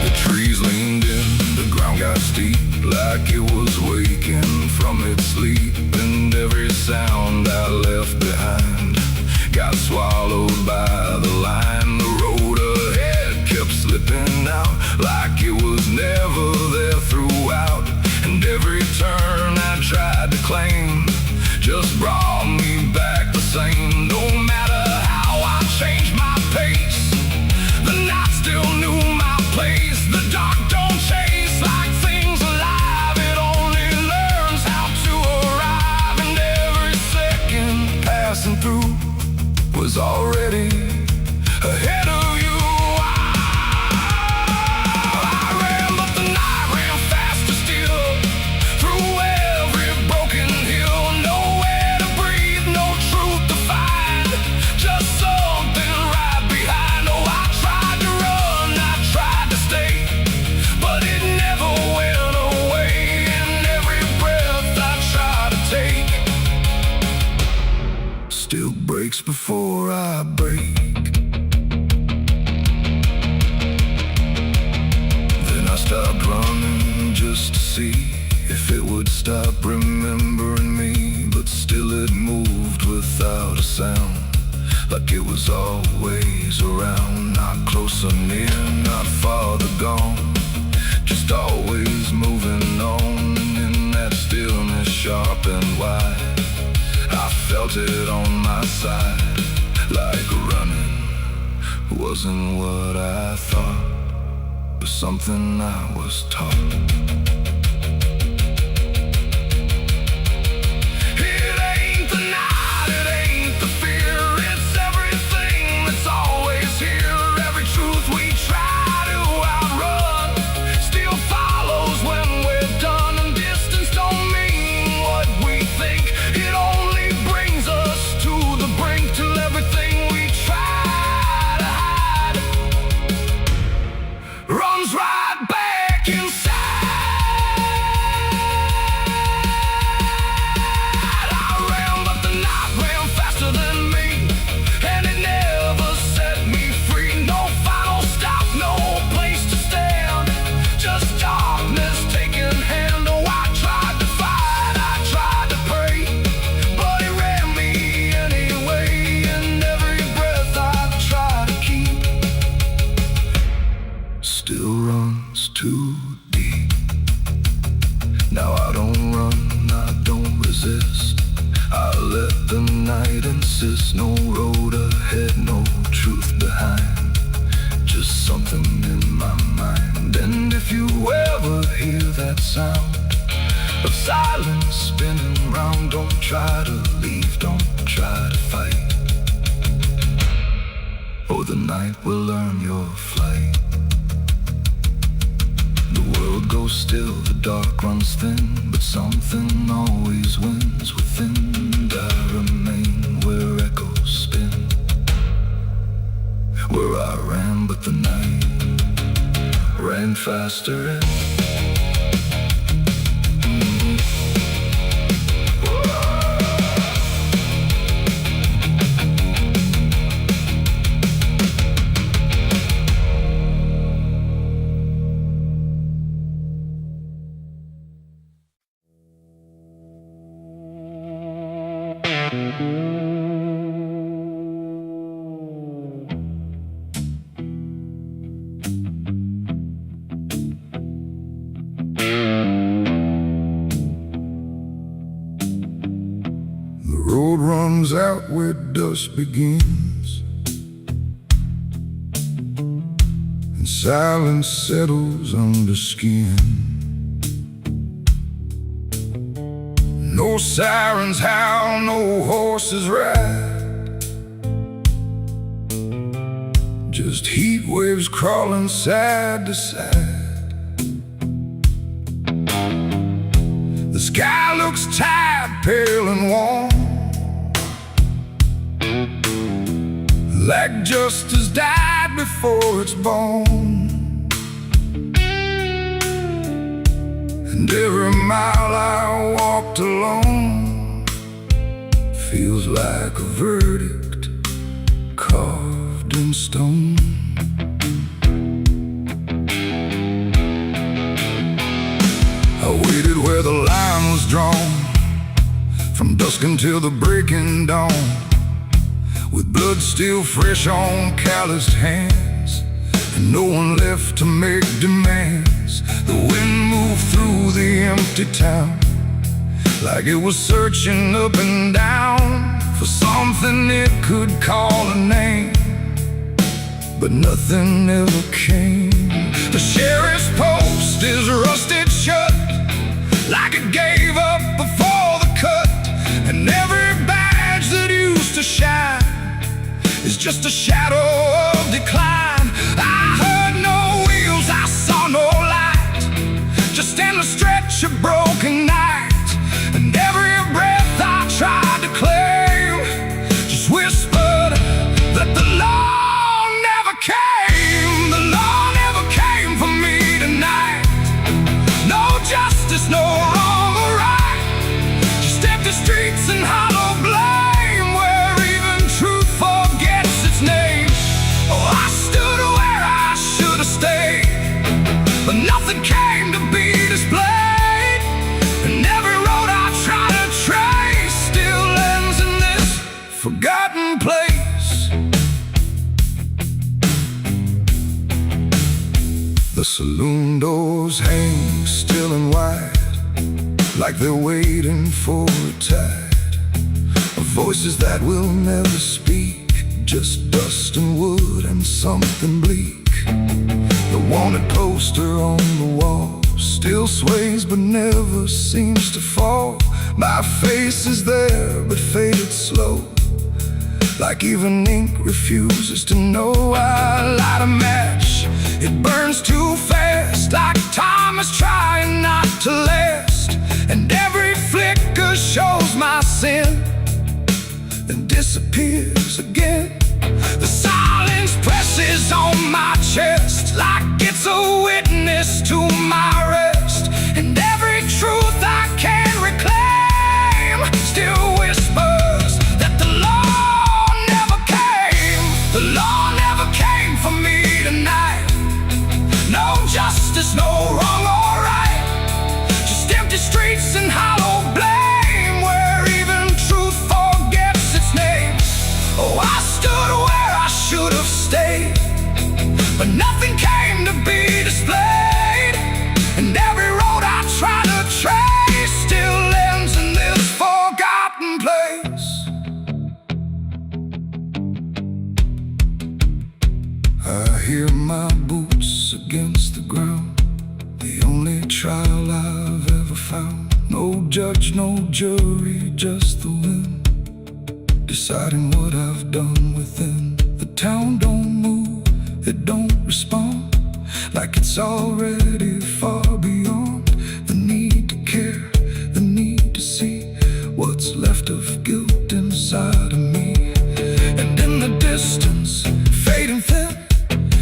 The trees leaned in, the ground got steep, like it was waking from its sleep, and every sound I left behind got swallowed by the line. The road ahead kept slipping out, like it was never there throughout, and every turn I tried to claim just brought me back the same. No matter how I changed my pace, the night still knew my place. The dark don't chase like things alive, it only learns how to arrive, and every second passing through was already ahead of you. I ran, but the night ran faster still, through every broken hill. Nowhere to breathe, no truth to find, just something right behind. Oh, I tried to run, I tried to stay, but it never went away, and every breath I tried to take still breaks before I break. Then I stopped running just to see if it would stop remembering me, but still it moved without a sound, like it was always around. Not close or near, not farther gone, just always moving on. In that stillness sharp and wide, I felt it on my side, like running wasn't what I thought, but something I was taught. It ain't the night, it ain't the fear, it's everything that's always here. Every truth we try to outrun still follows when we're done, and distance don't mean what we think. It only brings us to the brink, till everything we try to hide runs right back inside. I ran, but the night ran faster than me, and it never set me free. No final stop, no place to stand, just darkness taking hand. Oh, I tried to fight, I tried to pray, but it ran me anyway, and every breath I try to keep still runs too deep. Now I don't run, I don't resist, I let the night insist. No road ahead, no truth behind, just something in my mind. And if you ever hear that sound of silence spinning round, don't try to leave, don't try to fight. Oh, the night will learn your flight. The world goes still, the dark runs thin, but something always wins within, and I remain where echoes spin, where I ran, but the night ran faster and road runs out where dusk begins, and silence settles under skin. No sirens howl, no horses ride, just heat waves crawling side to side. The sky looks tired, pale and warm, like justice died before it's born. And every mile I walked alone feels like a verdict carved in stone. I waited where the line was drawn, from dusk until the breaking dawn, with blood still fresh on calloused hands, and no one left to make demands. The wind moved through the empty town, like it was searching up and down for something it could call a name, but nothing ever came. The sheriff's post is rusted shut, like it gave up before the cut, and every badge that used to shine is just a shadow of decline. I heard no wheels, I saw no light, just endless stretch of broken night. And every breath I tried to claim just whispered that the law never came. The law never came for me tonight. No justice, no wrong or right, just empty streets and hollow blame, where even truth forgets its name. Oh, I stood where I should have stayed, but nothing came to be displayed. And every road I try to trace still ends in this forgotten place. The saloon doors hang still and wide, like they're waiting for a tide of voices that will never speak, just dust and wood and something bleak. The wanted poster on the wall still sways but never seems to fall. My face is there but faded slow, like even ink refuses to know. I light a match, it burns too fast, like time is trying not to last. And every flicker shows my sin, then disappears again. The silence presses on my chest, like it's a witness to my rest. And every truth I can't reclaim still whispers that the law never came. The law never came for me tonight. No justice, no wrong or right, just empty streets and hollow blame, where even truth forgets its name. Oh, I stood where I should have stayed, but nothing came to be displayed. And every road I try to trace still ends in this forgotten place. I hear my boots against the ground, the only trial I've ever found. No judge, no jury, just the wind deciding what I've done within. The town don't move, it don't respond, like it's already far beyond the need to care, the need to see what's left of guilt inside of me. And in the distance, fading thin,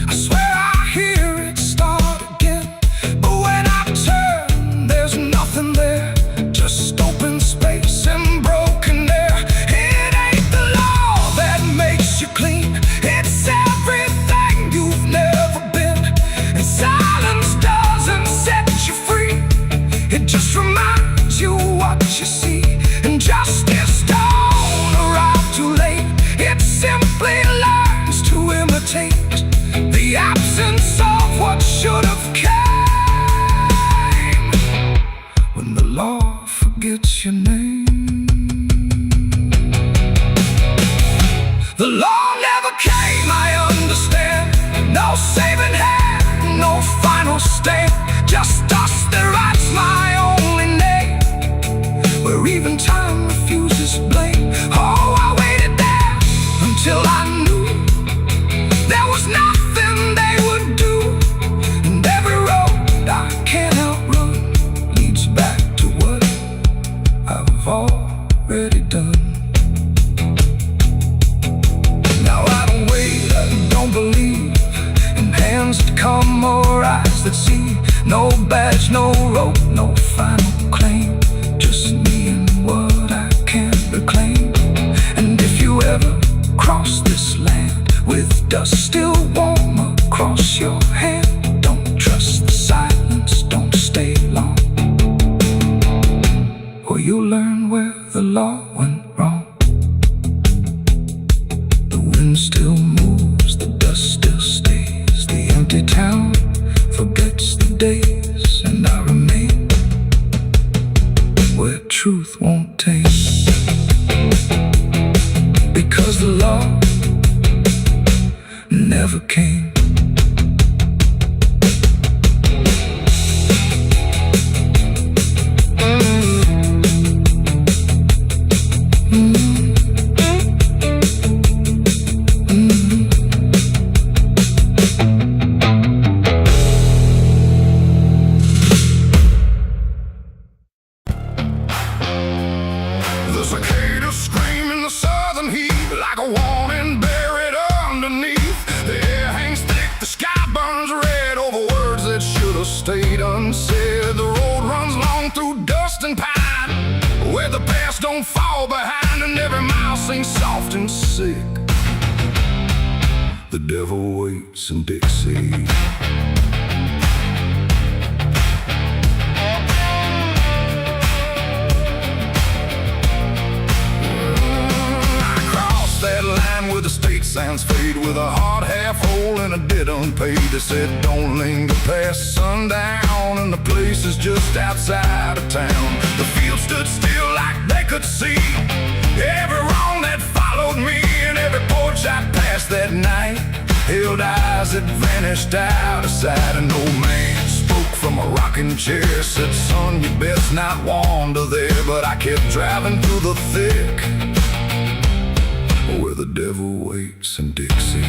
I swear I hear it start again. But when I turn, there's nothing there, just open space and broken air. It ain't the law that makes you clean, it's everything you've never been. And silence doesn't set you free, it just reminds you what you see. And justice don't arrive too late, it simply learns to imitate the absence of what should have came. When the law forgets your name. The law never came, I understand. No saving hand, no final stand, just dust that writes my only name, where even become more eyes that see. No badge, no rope, no final claim, just me and what I can't reclaim. And if you ever cross this land with dust still warm across your hand, don't trust the silence, don't stay long, or you'll learn where the law went wrong. The wind still moves, the dust still stays. The empty town forgets the days, and I remain where truth won't taste. Because the law never came. The cicadas scream in the southern heat like a warning buried underneath. The air hangs thick, the sky burns red over words that should have stayed unsaid. The road runs long through dust and pine, where the past don't fall behind, and every mile seems soft and sick. The devil waits in Dixie. That line where the state signs fade, with a hard half hole and a debt unpaid. They said don't linger past sundown, and the place is just outside of town. The field stood still like they could see every wrong that followed me, and every porch I passed that night held eyes that vanished out of sight. An old man spoke from a rocking chair, said, son, you best not wander there. But I kept driving through the thick, where the devil waits in Dixie.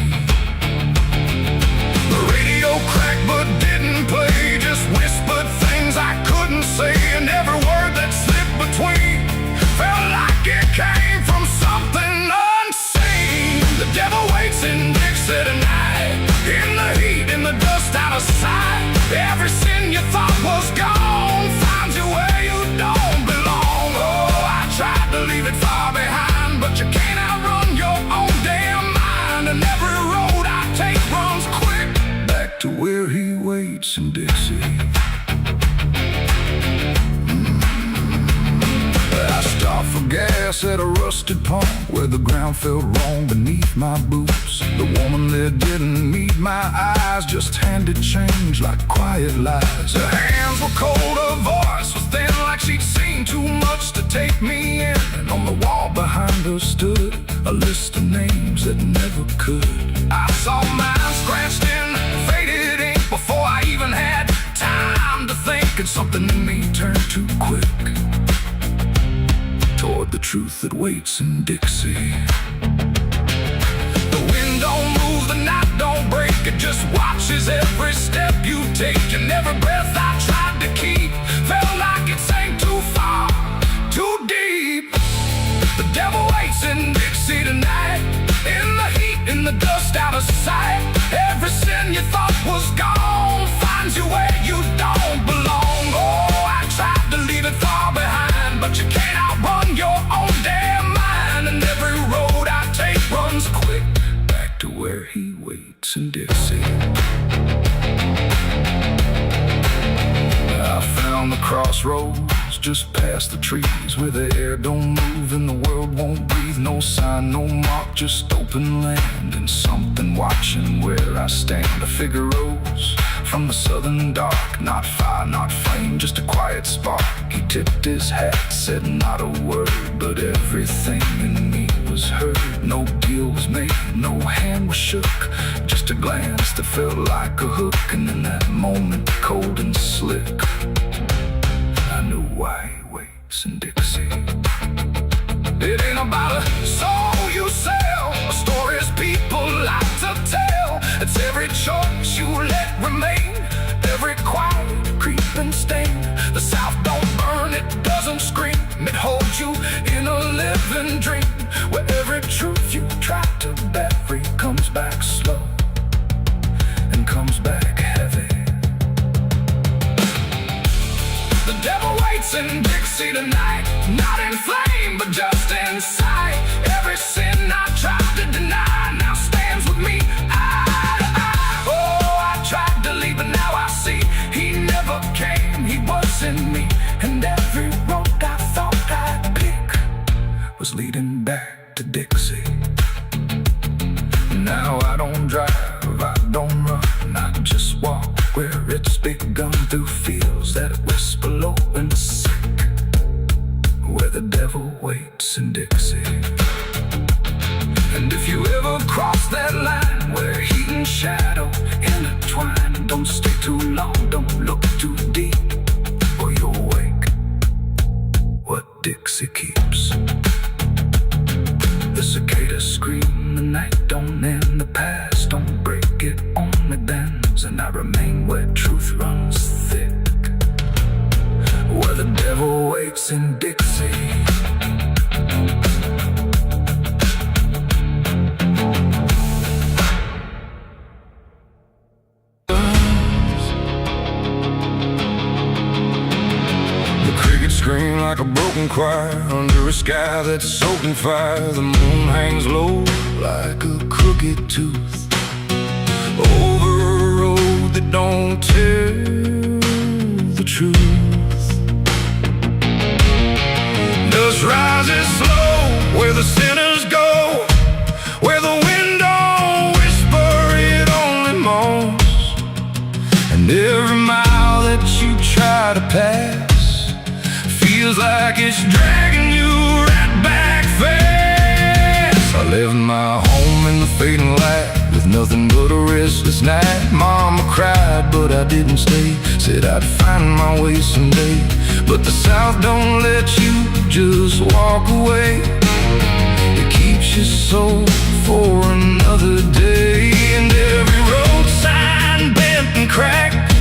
The radio cracked but didn't play, just whispered things I couldn't say, and every word that slipped between felt like it came from something unseen. The devil waits in Dixie tonight, in the heat, in the dust, out of sight. Every sin you thought was gone finds you where you don't belong. Oh, I tried to leave it far behind, but you can't outrun your own damn mind. And every road I take runs quick back to where he waits in Dixie. I stopped for gas at a rusted pump, where the ground felt wrong beneath my boots. The woman there didn't meet my eyes, just handed change like quiet lies. Her hands were cold, her voice was thin, like she'd seen too much to take me in. And on the wall behind her stood a list of names that never could. I saw mine scratched in faded ink before I even had time to think, and something in me turned too quick toward the truth that waits in Dixie. The wind don't move, the night don't break, it just watches every step you take. And every breath I tried to keep felt like it sank too far, too deep. The devil waits in Dixie tonight, in the heat, in the dust, out of sight. Every sin you thought was gone finds you where you don't belong. Oh, I tried to leave it far behind, but you can't outrun your own damn mind. And every road I take runs quick back to where he waits in Dixie. I found the crossroads just past the trees, where the air don't move and the world won't breathe. No sign, no mark, just open land, and something watching where I stand. A figure rose from the southern dark, not fire, not flame, just a quiet spark. He tipped his hat, said not a word, but everything in me was heard. No deal was made, no hand was shook, just a glance that felt like a hook. And in that moment, cold and slick, I knew why he waits in Dixie. It ain't about a soul you sell, a stories people like to tell. It's every choice you let remain, every quiet creeping stain. The South don't burn, it doesn't scream, it holds you in a living dream, where every truth you try to bury comes back slow and comes back in Dixie tonight, not in flame, but just in sight. Every sin I tried to deny now stands with me eye to eye. Oh, I tried to leave, but now I see he never came, he was in me. And every road I thought I'd pick was leading back to Dixie. Now I don't drive, I don't run, I just walk where it's begun, through fields that whisper low and sick, where the devil waits in Dixie. And if you ever cross that line where heat and shadow intertwine, don't stay too long, don't look too deep, or you'll wake what Dixie keeps. The cicadas scream, the night don't end, the past don't break, it only bends, and I remain where truth runs thick, where the devil waits in Dixie. Scream like a broken choir under a sky that's soaking fire. The moon hangs low like a crooked tooth over a road that don't tell the truth. Dust rises slow where the sinners go, where the wind don't whisper, it only moans. And every mile that you try to pass feels like it's dragging you right back fast. I left my home in the fading light with nothing but a restless night. Mama cried, but I didn't stay, said I'd find my way someday. But the South don't let you just walk away, it keeps you so for another day. And every road sign bent and cracked,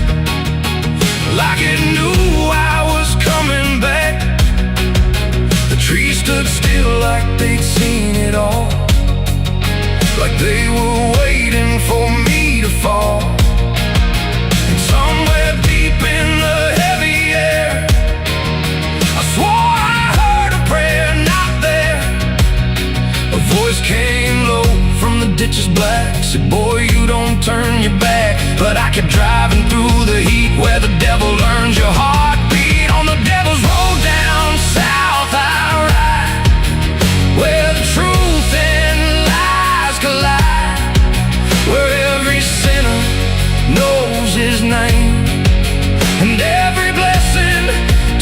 like it knew I was coming back. The trees stood still like they'd seen it all, like they were waiting for me to fall. And somewhere deep in the heavy air, I swore I heard a prayer not there. A voice came low from the ditches black, said, boy, you don't turn your back. But I kept driving through the heat where the devil learns your heartbeat. On the devil's road down south I ride, where the truth and lies collide, where every sinner knows his name, and every blessing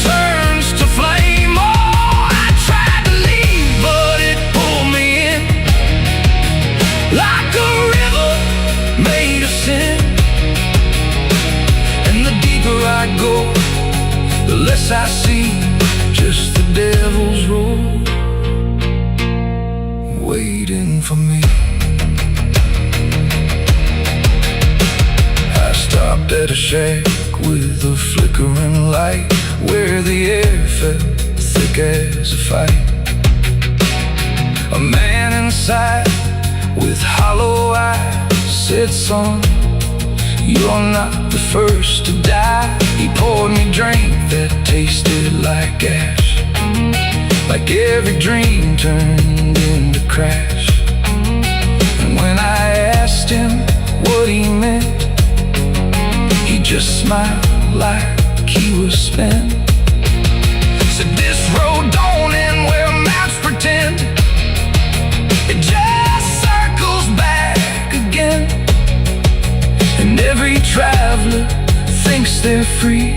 turns to flame. Oh, I tried to leave, but it pulled me in, like a river made of sin. I go, the less I see, just the devil's road waiting for me. I stopped at a shack with a flickering light, where the air felt thick as a fight. A man inside with hollow eyes said, son, you're not the first to die. He poured me a drink that tasted like ash, like every dream turned into crash. And when I asked him what he meant, he just smiled like he was spent. Said, this road don't end where maps pretend, it just circles back again. And every traveler thinks they're free,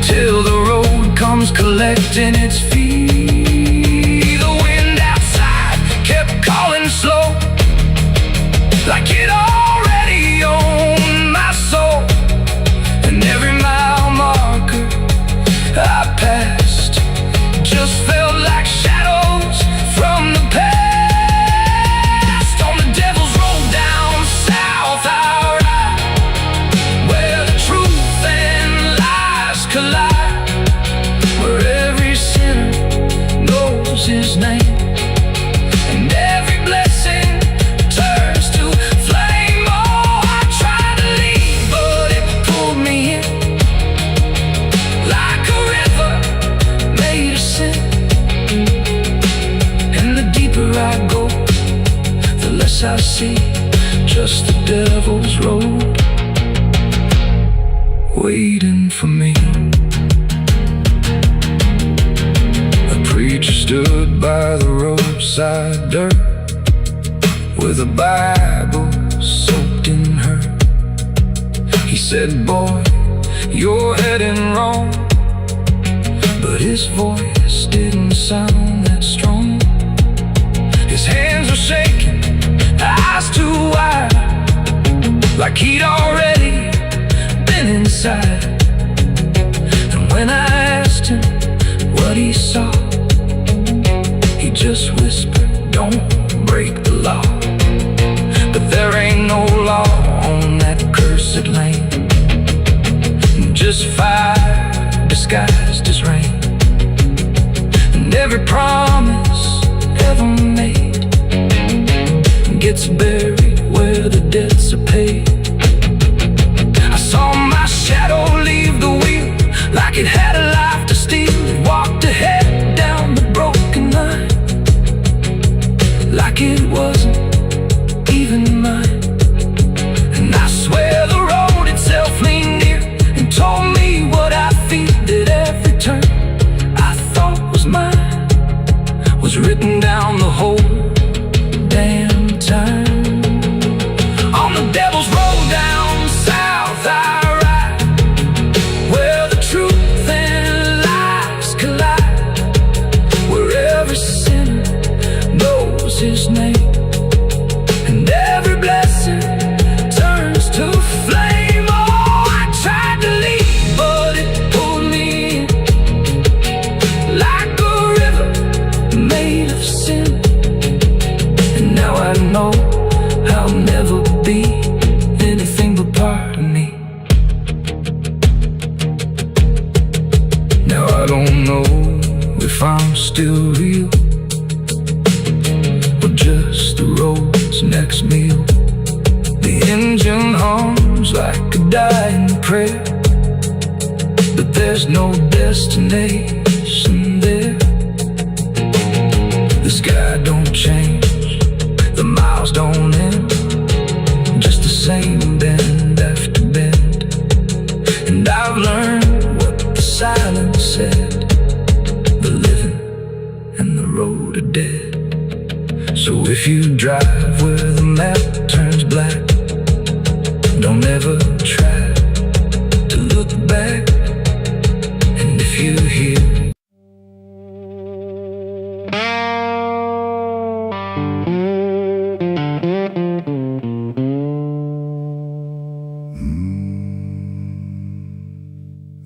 till the road comes collecting its fee. The wind outside kept calling slow, like it already owned my soul. And every mile marker I passed just felt like shadows from the past. On the devil's road down south I ride, where the truth and lies collide, where every sinner hillside dirt, with a Bible soaked in her. He said, boy, you're heading wrong. But his voice didn't sound that strong. His hands were shaking, eyes too wide, like he'd already been inside. And when I asked him what he saw, he just whispered, don't break the law. But there ain't no law on that cursed land, just fire disguised as rain. And every promise ever made gets buried where the debts are paid. I saw my shadow leave the wheel like it had a life to steal. It walked ahead down the broken line, like it wasn't even mine. And I swear the road itself leaned near and told me what I feel at every turn. I thought was mine was written down the whole damn time. On the devil's road down south I ride, where the truth and lies collide, where every sinner knows his name, and every blessing turns to flame. Oh, I tried to leave, but it pulled me in, like a river made of sin. And now I know I'll never be anything but part of me. Now I don't know if I'm still real, or just the road's next meal. The engine hums like a dying prayer, but there's no destination there. The sky don't change, the miles don't end, just the same bend after bend. And I've learned what the silence said, the living and the road are dead. So if you drive where the map turns black, don't ever try to look back. And if you hear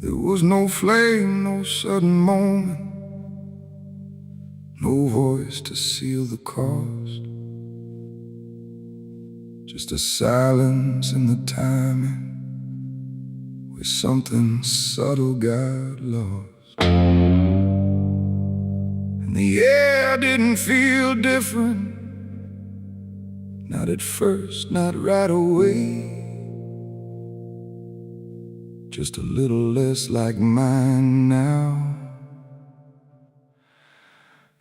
there was no flame, no sudden moment, no voice to seal the cost, just a silence in the timing where something subtle got lost. And the air didn't feel different, not at first, not right away, just a little less like mine now,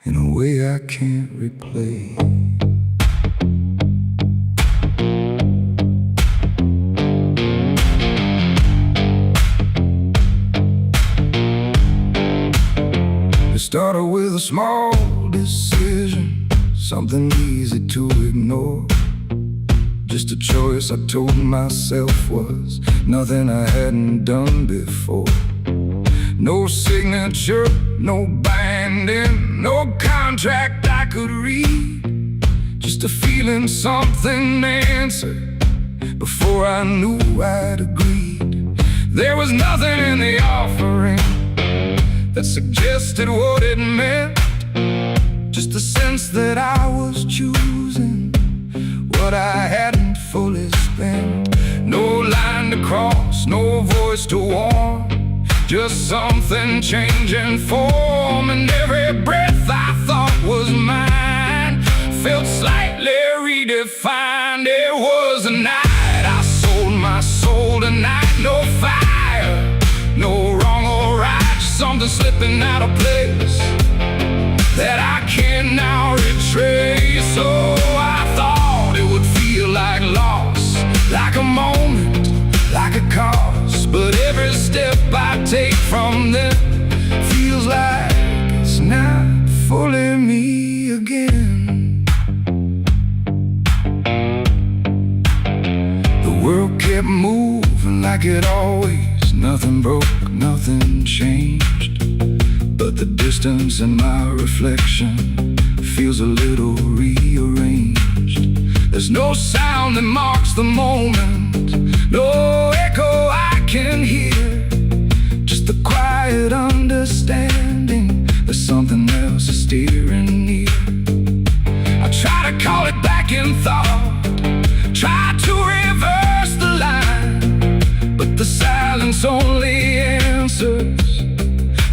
in a way I can't replay. It started with a small decision, something easy to ignore, just a choice I told myself was nothing I hadn't done before. No signature, no binding, no contract I could read, just a feeling something answered before I knew I'd agreed. There was nothing in the offering that suggested what it meant, just the sense that I was choosing what I hadn't fully spent. No line to cross, no voice to warn, just something changing form. And every breath I thought was mine felt slightly redefined. It was a night I sold my soul tonight. No fire, no wrong or right, just something slipping out of place that I can now retrace. So I thought it would feel like loss, like a moment, like a cause. But every step I take from them feels like it's not fully me again. moving like it always. Nothing broke, nothing changed, but the distance in my reflection feels a little rearranged. There's no sound that marks the moment, no echo I can hear, just the quiet understanding that something else is steering near. I try to call it back in thought, try to reverse the line, but the silence only answers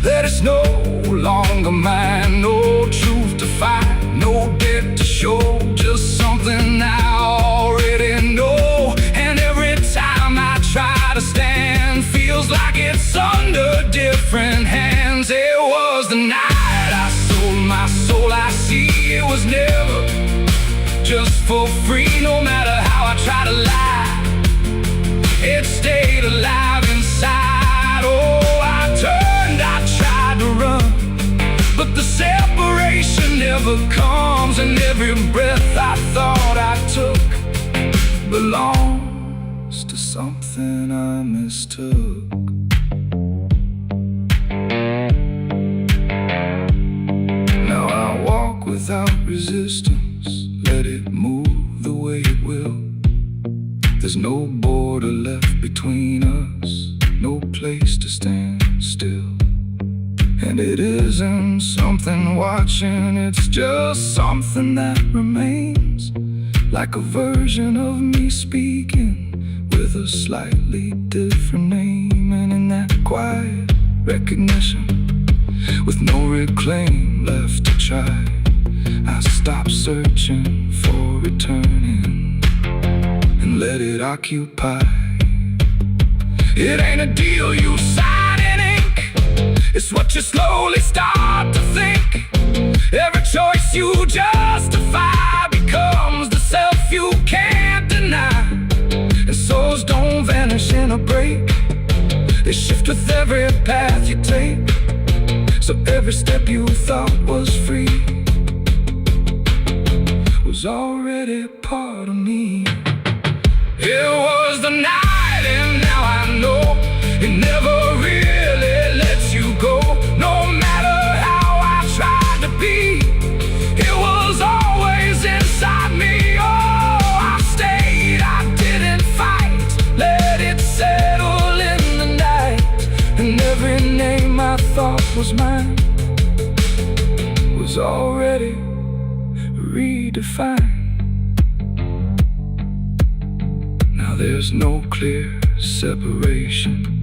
that it's no longer mine. No truth to find, no debt to show, just something I already know. And every time I try to stand, feels like it's under different hands. It was the night I sold my soul. I see it was never just for free. No matter how I try to lie, it stayed alive inside. Oh, I turned, I tried to run, but the separation never comes. And every breath I thought I took belongs to something I mistook. Now I walk without resistance, let it move the way it will. There's no border left between us, no place to stand still. And it isn't something watching, it's just something that remains, like a version of me speaking with a slightly different name. And in that quiet recognition, with no reclaim left to try, I stop searching for returning and let it occupy. It ain't a deal you sign in ink, it's what you slowly start to think. Every choice you justify becomes the self you can't deny. And souls don't vanish in a break, they shift with every path you take. So every step you thought was free was already part of me. It was the night, and now I know it never really lets you go. No matter how I tried to be, it was always inside me. Oh, I stayed, I didn't fight, let it settle in the night. And every name I thought was mine was already redefined. Now there's no clear separation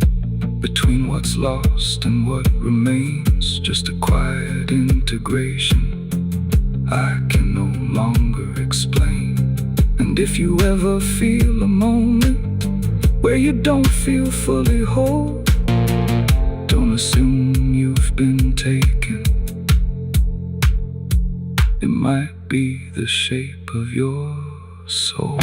between what's lost and what remains, just a quiet integration I can no longer explain. And if you ever feel a moment where you don't feel fully whole, don't assume you've been taken. It might be the shape of your soul.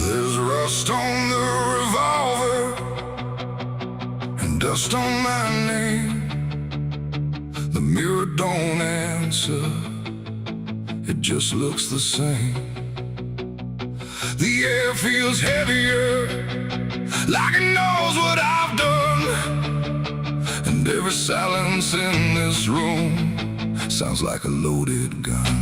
There's rust on the revolver and dust on my name. The mirror don't answer, it just looks the same. The air feels heavier, like it knows what I've done. And every silence in this room sounds like a loaded gun.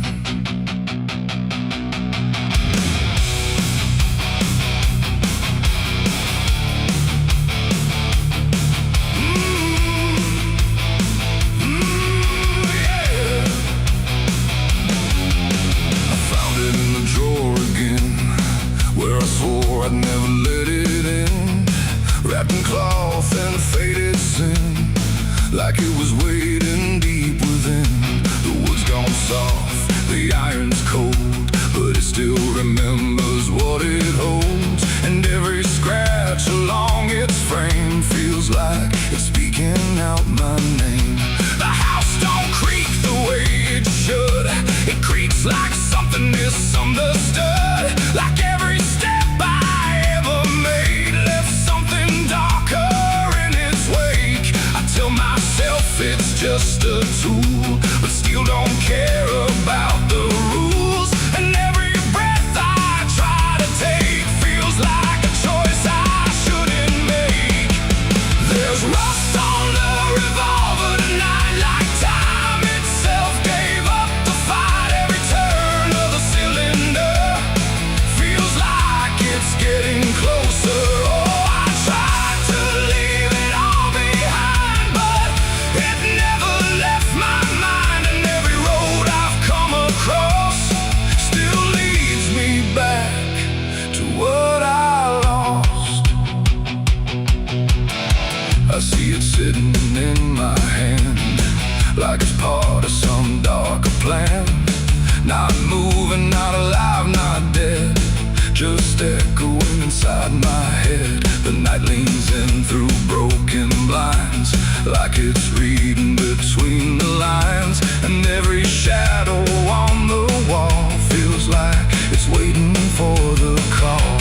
I'd never let it in, wrapped in cloth and faded sin, like it was waiting deep within. The wood's gone soft, sitting in my hand, like it's part of some darker plan. Not moving, not alive, not dead, just echoing inside my head. The night leans in through broken blinds, like it's reading between the lines. And every shadow on the wall feels like it's waiting for the call.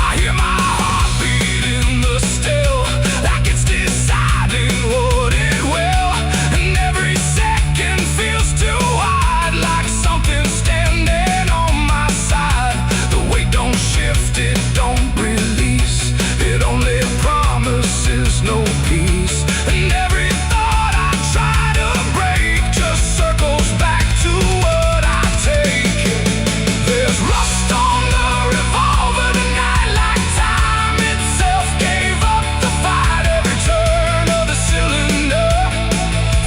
I hear my heartbeat in the still, like it's deciding what it will. And every second feels too wide, like something's standing on my side. The weight don't shift, it don't release, it only promises no peace. And every thought I try to break just circles back to what I take. There's rust on the revolver tonight, like time itself gave up the fight. Every turn of the cylinder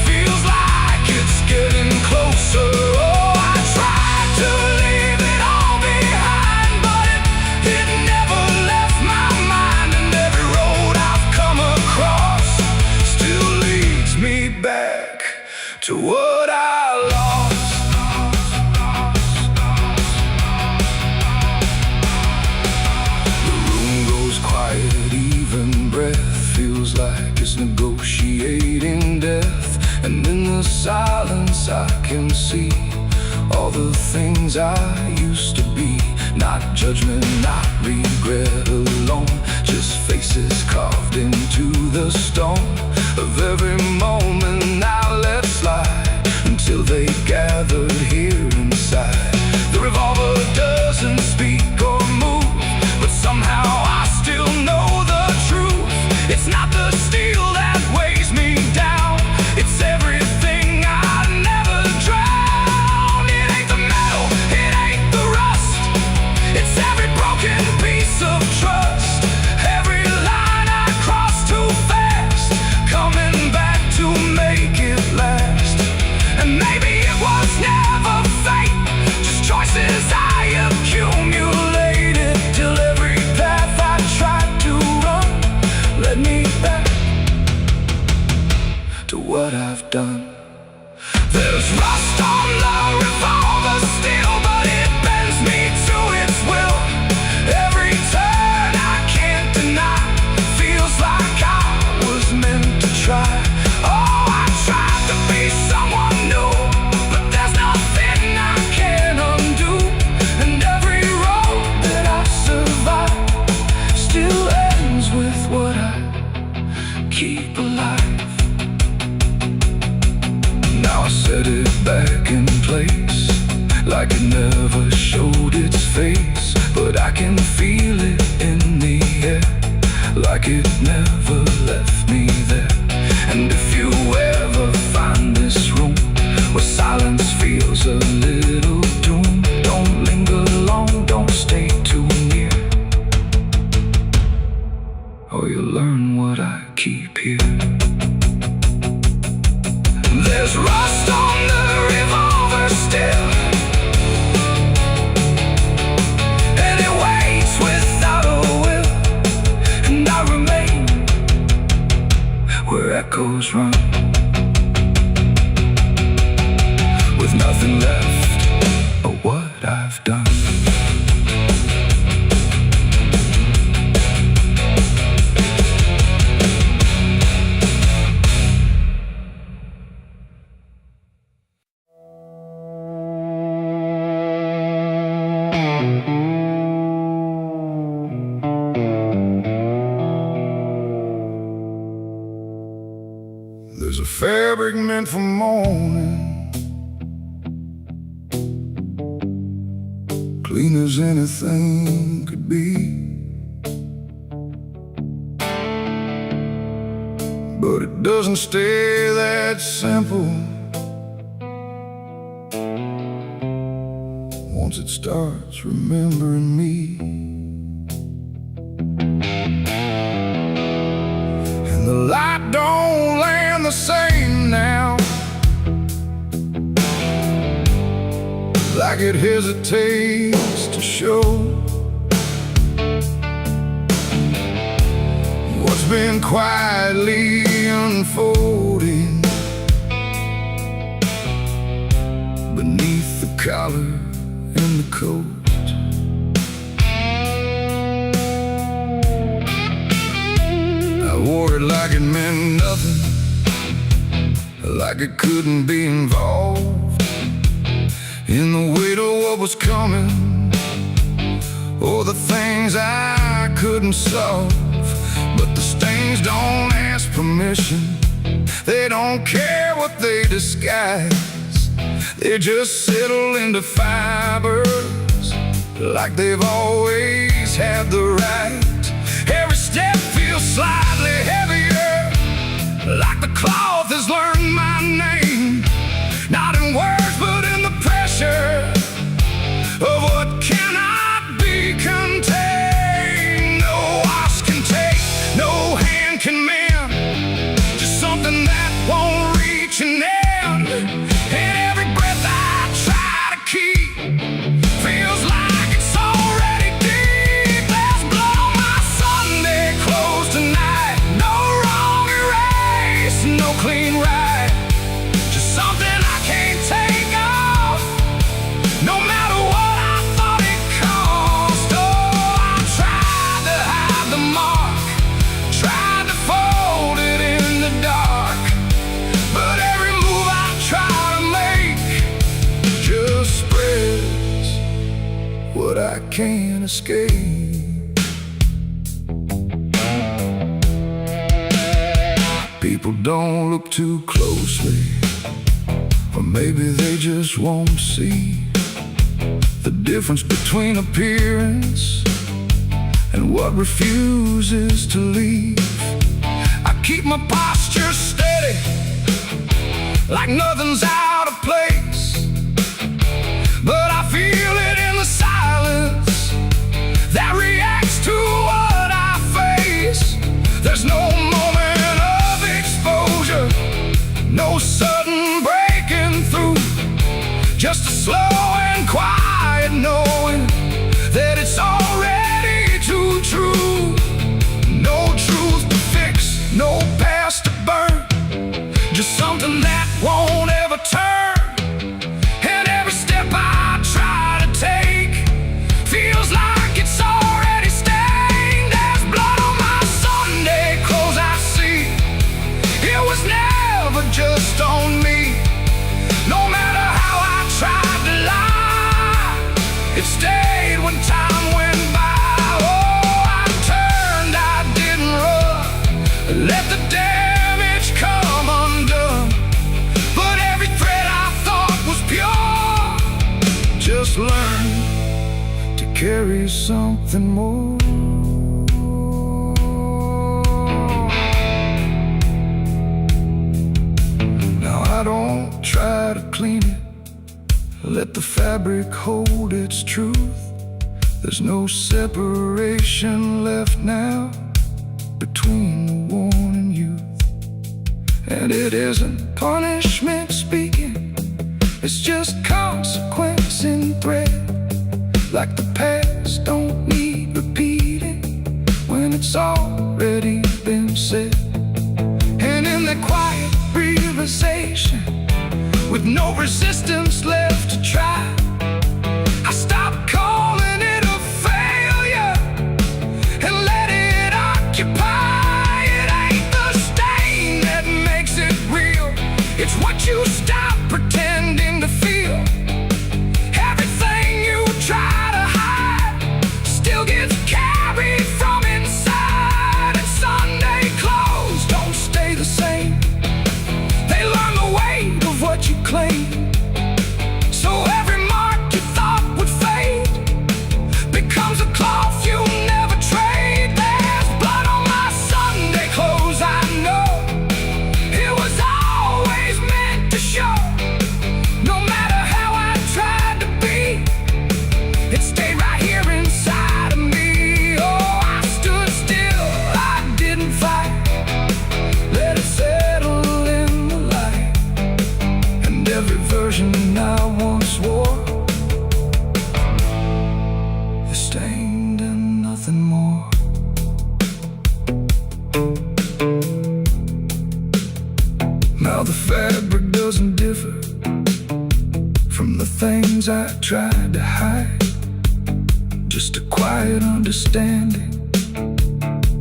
feels like it's getting closer. Oh, I tried to leave it all behind, but it never left my mind. And every road I've come across still leads me back to what I lost. The room goes quiet, even breath feels like it's negotiating death. And in the silence I can see all the things I used to be. Not judgment, not regret alone, just faces carved into the stone of every moment I let slide, until they gathered here inside. The revolver doesn't speak or move, but somehow I still know the truth. It's not the steel that weighs me down, it's everything I never drown. It ain't the metal, it ain't the rust, it's every broken piece of trust. Every line I cross too fast, coming back to make it last. And maybe it was never fate, just choices I accumulated, till every path I tried to run led me back to what I've done. There's rust on the revolver still, but it bends me to its will. Every turn I can't deny feels like I was meant to try. Oh, I tried to be someone new, but there's nothing I can undo. And every road that I survive still ends with what I keep alive. Now I set it back in place, like it never showed its face. But I can feel it in the air, like it never left me there. And if you ever find this room where silence feels a little doom, don't linger long, don't stay too near, or you'll learn what I keep here. There's rust on the revolver still, and it waits without a will. And I remain where echoes run, with nothing left of what I've done. There's a fabric meant for mourning, clean as anything could be, but it doesn't stay that simple. Once it starts remembering me, and the light don't land the same now, like it hesitates to show what's been quietly unfolding beneath the collar and the coat. I wore it like it meant nothing, like it couldn't be involved in the weight of what was coming, or the things I couldn't solve. But the stains don't ask permission, they don't care what they disguise. They just settle into fibers like they've always had the right. Every step feels slightly heavier, like the cloth has learned my name. Not in words, but in the pressure of what cannot be contained. No ox can take, no hand can mend, just something that won't reach an end. And every breath I try to keep feels like it's already deep. There's blood on my Sunday clothes tonight, no wrong erase, no clean right, just something I can't take off, no matter what I thought it cost. Oh, I tried to hide the mark, tried to fold it in the dark, but every move I try to make just spreads what I can't escape. People don't look too closely, or maybe they just won't see the difference between appearance and what refuses to leave. I keep my posture steady, like nothing's out of place, but I feel it in the silence that reacts to what I face. There's no moment of exposure, no sudden breaking through, just a slow and quiet knowing that it's already too true. No truth to fix, no past to burn, just something that won't ever turn. And every step I try to take feels like it's already stained. There's blood on my Sunday clothes I see, it was never just on me. No matter how I tried to lie, it stayed when time went by. Oh, I turned, I didn't run, let the damage come undone. But every thread I thought was pure just learned to carry something more. Now I don't try to clean it, let the fabric hold its truth. There's no separation left now between the worn and youth. And it isn't punishment speaking, it's just consequence in thread. Like the past don't need repeating when it's already been said. And in the quiet realization, with no resistance left to try, I stopped calling it a failure and let it occupy. It ain't the stain that makes it real, it's what you stop pretending to feel. Everything you try to hide still gets carried from inside. And Sunday clothes don't stay the same, they learn the weight of what you claim. So every mark you thought would fade things I tried to hide, just a quiet understanding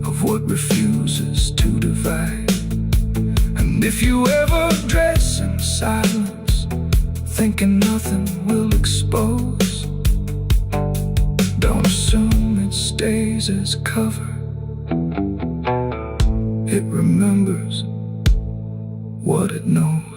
of what refuses to divide. And if you ever dress in silence, thinking nothing will expose, don't assume it stays as cover. It remembers what it knows.